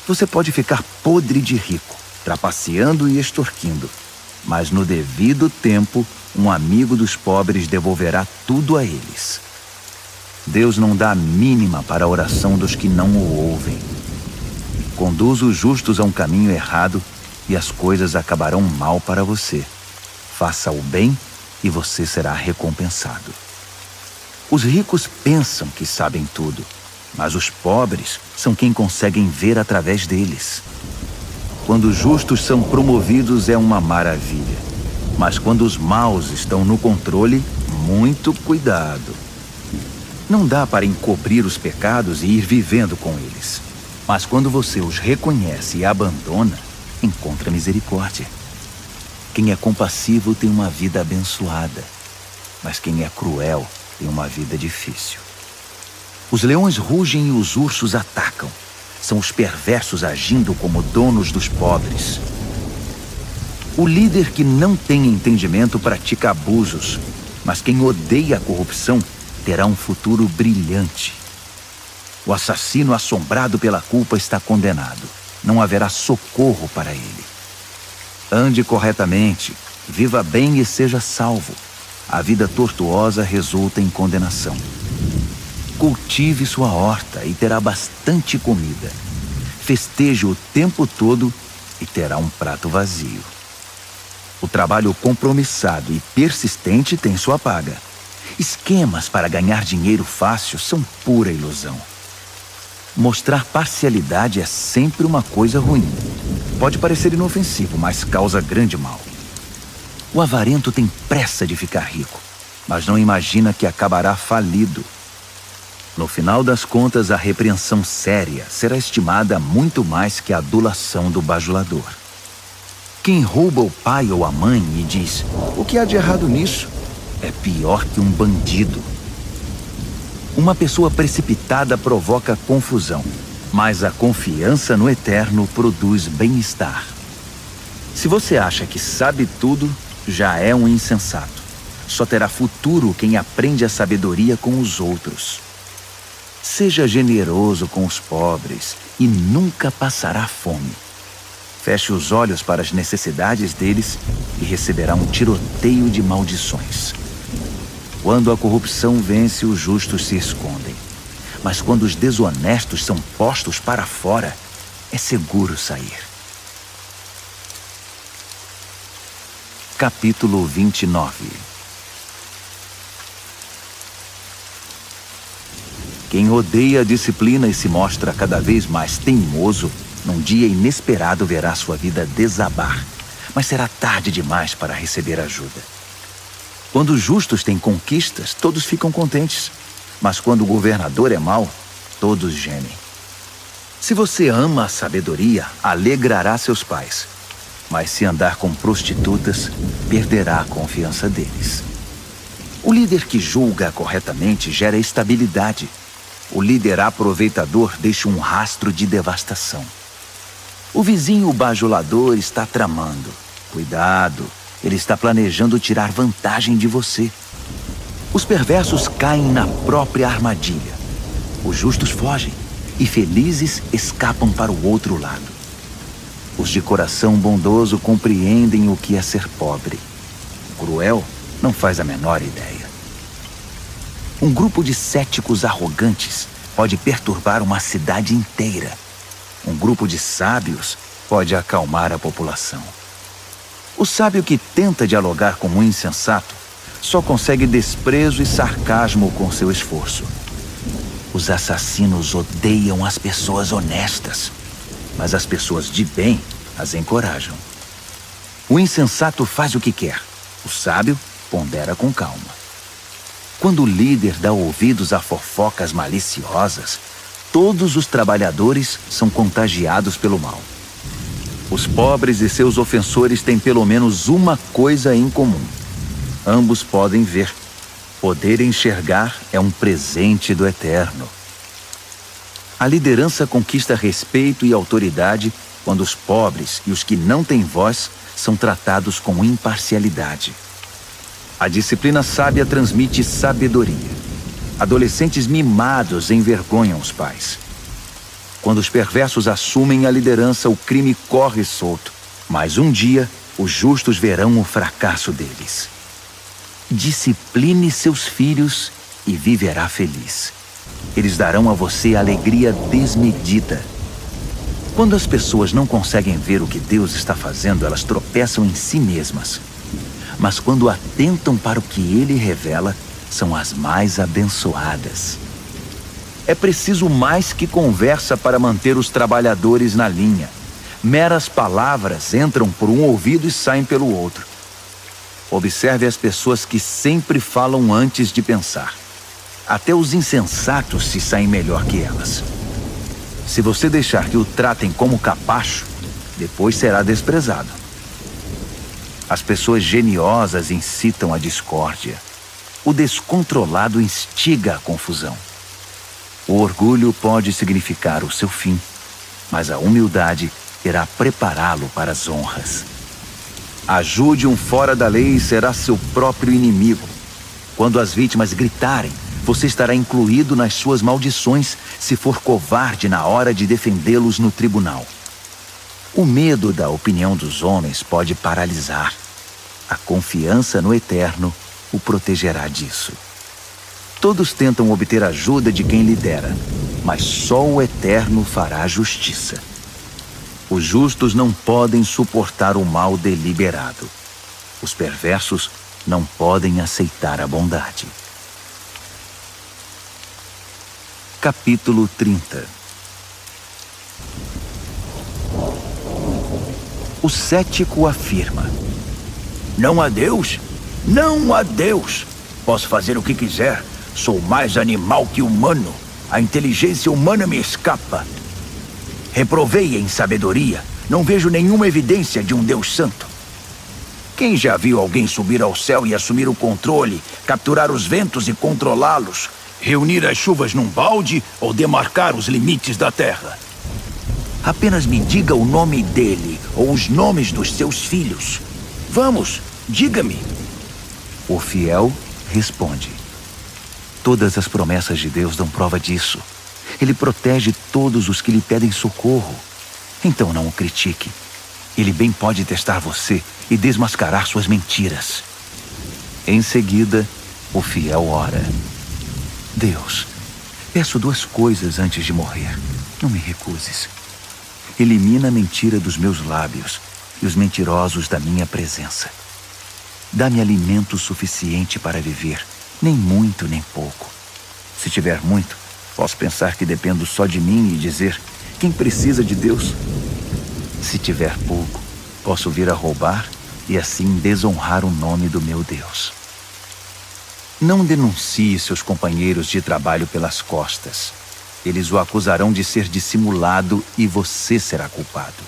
Você pode ficar podre de rico, trapaceando e extorquindo, mas no devido tempo, um amigo dos pobres devolverá tudo a eles. Deus não dá a mínima para a oração dos que não o ouvem. Conduz os justos a um caminho errado e as coisas acabarão mal para você. Faça o bem e você será recompensado. Os ricos pensam que sabem tudo, mas os pobres são quem conseguem ver através deles. Quando os justos são promovidos é uma maravilha, mas quando os maus estão no controle, muito cuidado. Não dá para encobrir os pecados e ir vivendo com eles, mas quando você os reconhece e abandona, encontra misericórdia. Quem é compassivo tem uma vida abençoada, mas quem é cruel tem uma vida difícil. Os leões rugem e os ursos atacam. São os perversos agindo como donos dos pobres. O líder que não tem entendimento pratica abusos, mas quem odeia a corrupção terá um futuro brilhante. O assassino assombrado pela culpa está condenado. Não haverá socorro para ele. Ande corretamente, viva bem e seja salvo. A vida tortuosa resulta em condenação. Cultive sua horta e terá bastante comida. Festeje o tempo todo e terá um prato vazio. O trabalho compromissado e persistente tem sua paga. Esquemas para ganhar dinheiro fácil são pura ilusão. Mostrar parcialidade é sempre uma coisa ruim. Pode parecer inofensivo, mas causa grande mal. O avarento tem pressa de ficar rico, mas não imagina que acabará falido. No final das contas, a repreensão séria será estimada muito mais que a adulação do bajulador. Quem rouba o pai ou a mãe e diz: "O que há de errado nisso?", é pior que um bandido. Uma pessoa precipitada provoca confusão, mas a confiança no eterno produz bem-estar. Se você acha que sabe tudo, já é um insensato. Só terá futuro quem aprende a sabedoria com os outros. Seja generoso com os pobres e nunca passará fome. Feche os olhos para as necessidades deles e receberá um tiroteio de maldições. Quando a corrupção vence, os justos se escondem. Mas quando os desonestos são postos para fora, é seguro sair. Capítulo 29. Quem odeia a disciplina e se mostra cada vez mais teimoso, num dia inesperado verá sua vida desabar, mas será tarde demais para receber ajuda. Quando os justos têm conquistas, todos ficam contentes, mas quando o governador é mau, todos gemem. Se você ama a sabedoria, alegrará seus pais, mas se andar com prostitutas, perderá a confiança deles. O líder que julga corretamente gera estabilidade. o líder aproveitador deixa um rastro de devastação. O vizinho bajulador está tramando. Cuidado, ele está planejando tirar vantagem de você. Os perversos caem na própria armadilha. Os justos fogem e felizes escapam para o outro lado. Os de coração bondoso compreendem o que é ser pobre. O cruel não faz a menor ideia. Um grupo de céticos arrogantes pode perturbar uma cidade inteira. Um grupo de sábios pode acalmar a população. O sábio que tenta dialogar com um insensato só consegue desprezo e sarcasmo com seu esforço. Os assassinos odeiam as pessoas honestas, mas as pessoas de bem as encorajam. O insensato faz o que quer, o sábio pondera com calma. Quando o líder dá ouvidos a fofocas maliciosas, todos os trabalhadores são contagiados pelo mal. Os pobres e seus ofensores têm pelo menos uma coisa em comum. Ambos podem ver. Poder enxergar é um presente do Eterno. A liderança conquista respeito e autoridade quando os pobres e os que não têm voz são tratados com imparcialidade. A disciplina sábia transmite sabedoria. Adolescentes mimados envergonham os pais. Quando os perversos assumem a liderança, o crime corre solto. Mas um dia, os justos verão o fracasso deles. Discipline seus filhos e viverá feliz. Eles darão a você alegria desmedida. Quando as pessoas não conseguem ver o que Deus está fazendo, elas tropeçam em si mesmas. Mas quando atentam para o que Ele revela, são as mais abençoadas. É preciso mais que conversa para manter os trabalhadores na linha. Meras palavras entram por um ouvido e saem pelo outro. Observe as pessoas que sempre falam antes de pensar. Até os insensatos se saem melhor que elas. Se você deixar que o tratem como capacho, depois será desprezado. As pessoas geniosas incitam a discórdia. O descontrolado instiga a confusão. O orgulho pode significar o seu fim, mas a humildade irá prepará-lo para as honras. Ajude um fora da lei e será seu próprio inimigo. Quando as vítimas gritarem, você estará incluído nas suas maldições se for covarde na hora de defendê-los no tribunal. O medo da opinião dos homens pode paralisar. A confiança no Eterno o protegerá disso. Todos tentam obter ajuda de quem lidera, mas só o Eterno fará justiça. Os justos não podem suportar o mal deliberado. Os perversos não podem aceitar a bondade. Capítulo 30. O cético afirma:
Não há Deus? Não há Deus. Posso fazer o que quiser. Sou mais animal que humano. A inteligência humana me escapa. Reprovei em sabedoria. Não vejo nenhuma evidência de um Deus santo. Quem já viu alguém subir ao céu e assumir o controle, capturar os ventos e controlá-los, reunir as chuvas num balde ou demarcar os limites da terra? Apenas me diga o nome dele ou os nomes dos seus filhos. Vamos, diga-me.
O fiel responde: Todas as promessas de Deus dão prova disso. Ele protege todos os que lhe pedem socorro. Então não o critique. Ele bem pode testar você e desmascarar suas mentiras. Em seguida, o fiel ora: Deus, peço 2 coisas antes de morrer. Não me recuses. Elimina a mentira dos meus lábios e os mentirosos da minha presença. Dá-me alimento suficiente para viver, nem muito nem pouco. Se tiver muito, posso pensar que dependo só de mim e dizer: quem precisa de Deus? Se tiver pouco, posso vir a roubar e assim desonrar o nome do meu Deus. Não denuncie seus companheiros de trabalho pelas costas. Eles o acusarão de ser dissimulado e você será culpado.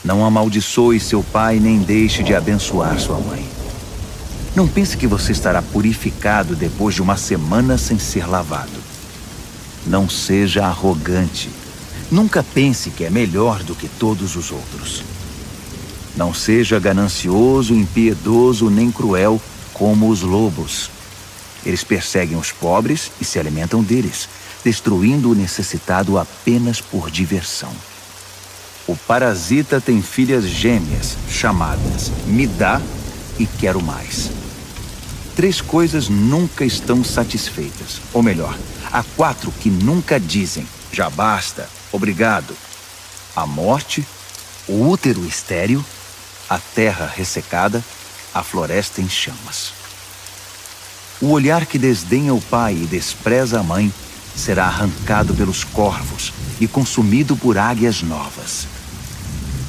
Não amaldiçoe seu pai nem deixe de abençoar sua mãe. Não pense que você estará purificado depois de uma semana sem ser lavado. Não seja arrogante. Nunca pense que é melhor do que todos os outros. Não seja ganancioso, impiedoso nem cruel como os lobos. Eles perseguem os pobres e se alimentam deles, destruindo o necessitado apenas por diversão. O parasita tem filhas gêmeas, chamadas me dá e quero mais. 3 coisas nunca estão satisfeitas. Ou melhor, há 4 que nunca dizem, já basta, obrigado. A morte, o útero estéril, a terra ressecada, a floresta em chamas. O olhar que desdenha o pai e despreza a mãe será arrancado pelos corvos e consumido por águias novas.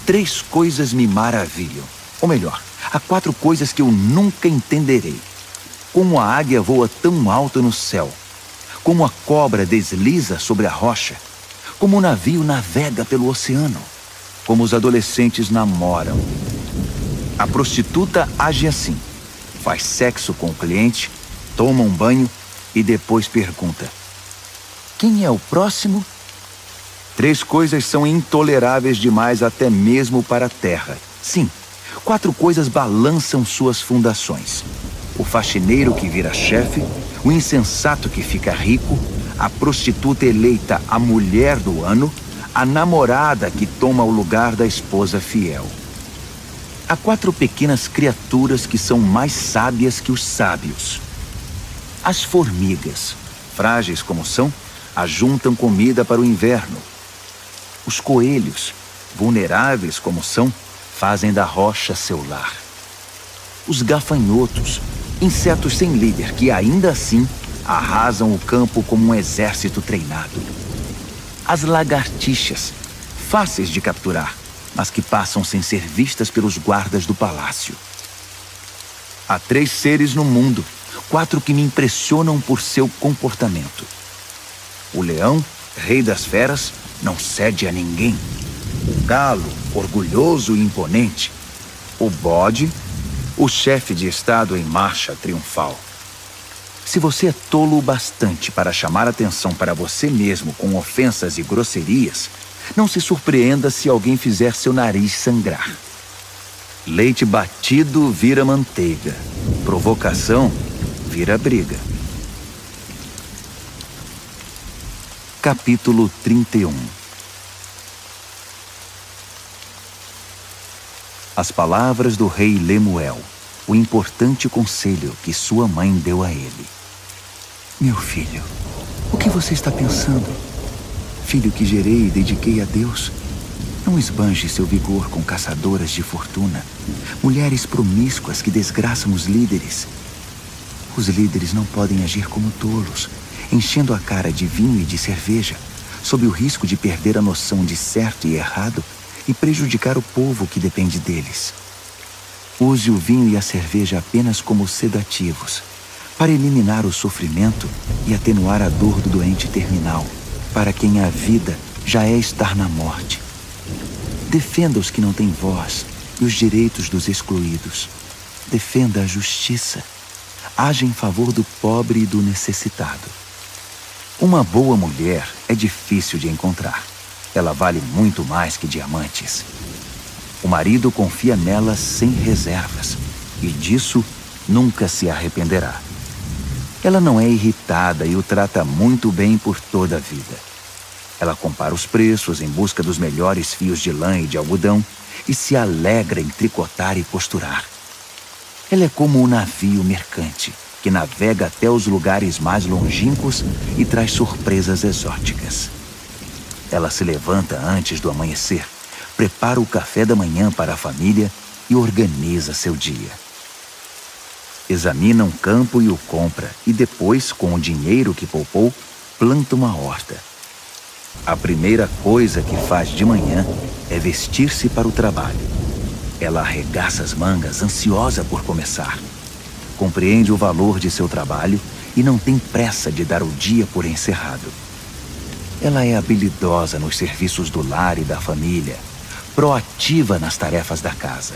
3 coisas me maravilham. Ou melhor, há 4 coisas que eu nunca entenderei. Como a águia voa tão alto no céu, como a cobra desliza sobre a rocha, como o navio navega pelo oceano, como os adolescentes namoram. A prostituta age assim, faz sexo com o cliente, toma um banho e depois pergunta: quem é o próximo? 3 coisas são intoleráveis demais até mesmo para a terra. Sim, 4 coisas balançam suas fundações. O faxineiro que vira chefe, o insensato que fica rico, a prostituta eleita a mulher do ano, a namorada que toma o lugar da esposa fiel. Há 4 pequenas criaturas que são mais sábias que os sábios. As formigas, frágeis como são, ajuntam comida para o inverno. Os coelhos, vulneráveis como são, fazem da rocha seu lar. Os gafanhotos, insetos sem líder que ainda assim arrasam o campo como um exército treinado. As lagartixas, fáceis de capturar, mas que passam sem ser vistas pelos guardas do palácio. Há 3 seres no mundo, 4 que me impressionam por seu comportamento. O leão, rei das feras, não cede a ninguém. O galo, orgulhoso e imponente. O bode, o chefe de estado em marcha triunfal. Se você é tolo o bastante para chamar atenção para você mesmo com ofensas e grosserias, não se surpreenda se alguém fizer seu nariz sangrar. Leite batido vira manteiga. Provocação vira briga. Capítulo 31. As palavras do rei Lemuel, o importante conselho que sua mãe deu a ele. Meu filho, o que você está pensando? Filho que gerei e dediquei a Deus, não esbanje seu vigor com caçadoras de fortuna, mulheres promíscuas que desgraçam os líderes. Os líderes não podem agir como tolos, enchendo a cara de vinho e de cerveja, sob o risco de perder a noção de certo e errado e prejudicar o povo que depende deles. Use o vinho e a cerveja apenas como sedativos, para eliminar o sofrimento e atenuar a dor do doente terminal, para quem a vida já é estar na morte. Defenda os que não têm voz e os direitos dos excluídos. Defenda a justiça. Haja em favor do pobre e do necessitado. Uma boa mulher é difícil de encontrar. Ela vale muito mais que diamantes. O marido confia nela sem reservas, e disso nunca se arrependerá. Ela não é irritada e o trata muito bem por toda a vida. Ela compara os preços em busca dos melhores fios de lã e de algodão e se alegra em tricotar e costurar. Ela é como um navio mercante que navega até os lugares mais longínquos e traz surpresas exóticas. Ela se levanta antes do amanhecer, prepara o café da manhã para a família e organiza seu dia. Examina um campo e o compra, e depois, com o dinheiro que poupou, planta uma horta. A primeira coisa que faz de manhã é vestir-se para o trabalho. Ela arregaça as mangas, ansiosa por começar. Compreende o valor de seu trabalho e não tem pressa de dar o dia por encerrado. Ela é habilidosa nos serviços do lar e da família, proativa nas tarefas da casa.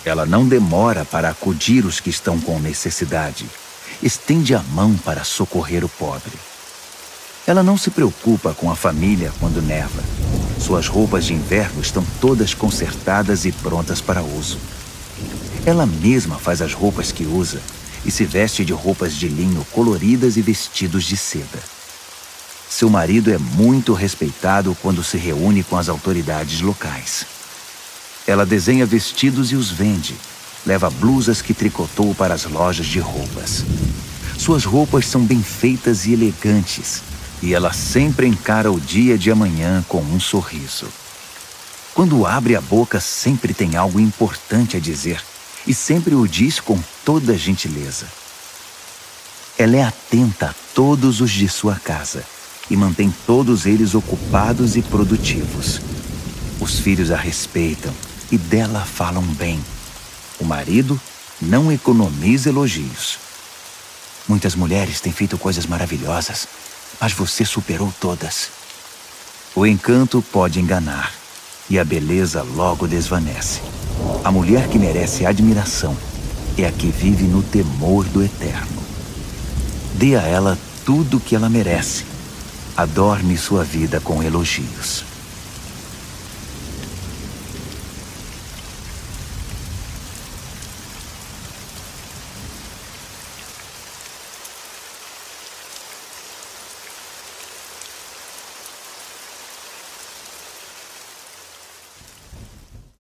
Ela não demora para acudir os que estão com necessidade. Estende a mão para socorrer o pobre. Ela não se preocupa com a família quando neva. Suas roupas de inverno estão todas consertadas e prontas para uso. Ela mesma faz as roupas que usa e se veste de roupas de linho coloridas e vestidos de seda. Seu marido é muito respeitado quando se reúne com as autoridades locais. Ela desenha vestidos e os vende. Leva blusas que tricotou para as lojas de roupas. Suas roupas são bem feitas e elegantes, e ela sempre encara o dia de amanhã com um sorriso. Quando abre a boca, sempre tem algo importante a dizer, e sempre o diz com toda gentileza. Ela é atenta a todos os de sua casa e mantém todos eles ocupados e produtivos. Os filhos a respeitam e dela falam bem. O marido não economiza elogios. Muitas mulheres têm feito coisas maravilhosas, mas você superou todas. O encanto pode enganar, e a beleza logo desvanece. A mulher que merece admiração é a que vive no temor do eterno. Dê a ela tudo o que ela merece. Adorne sua vida com elogios.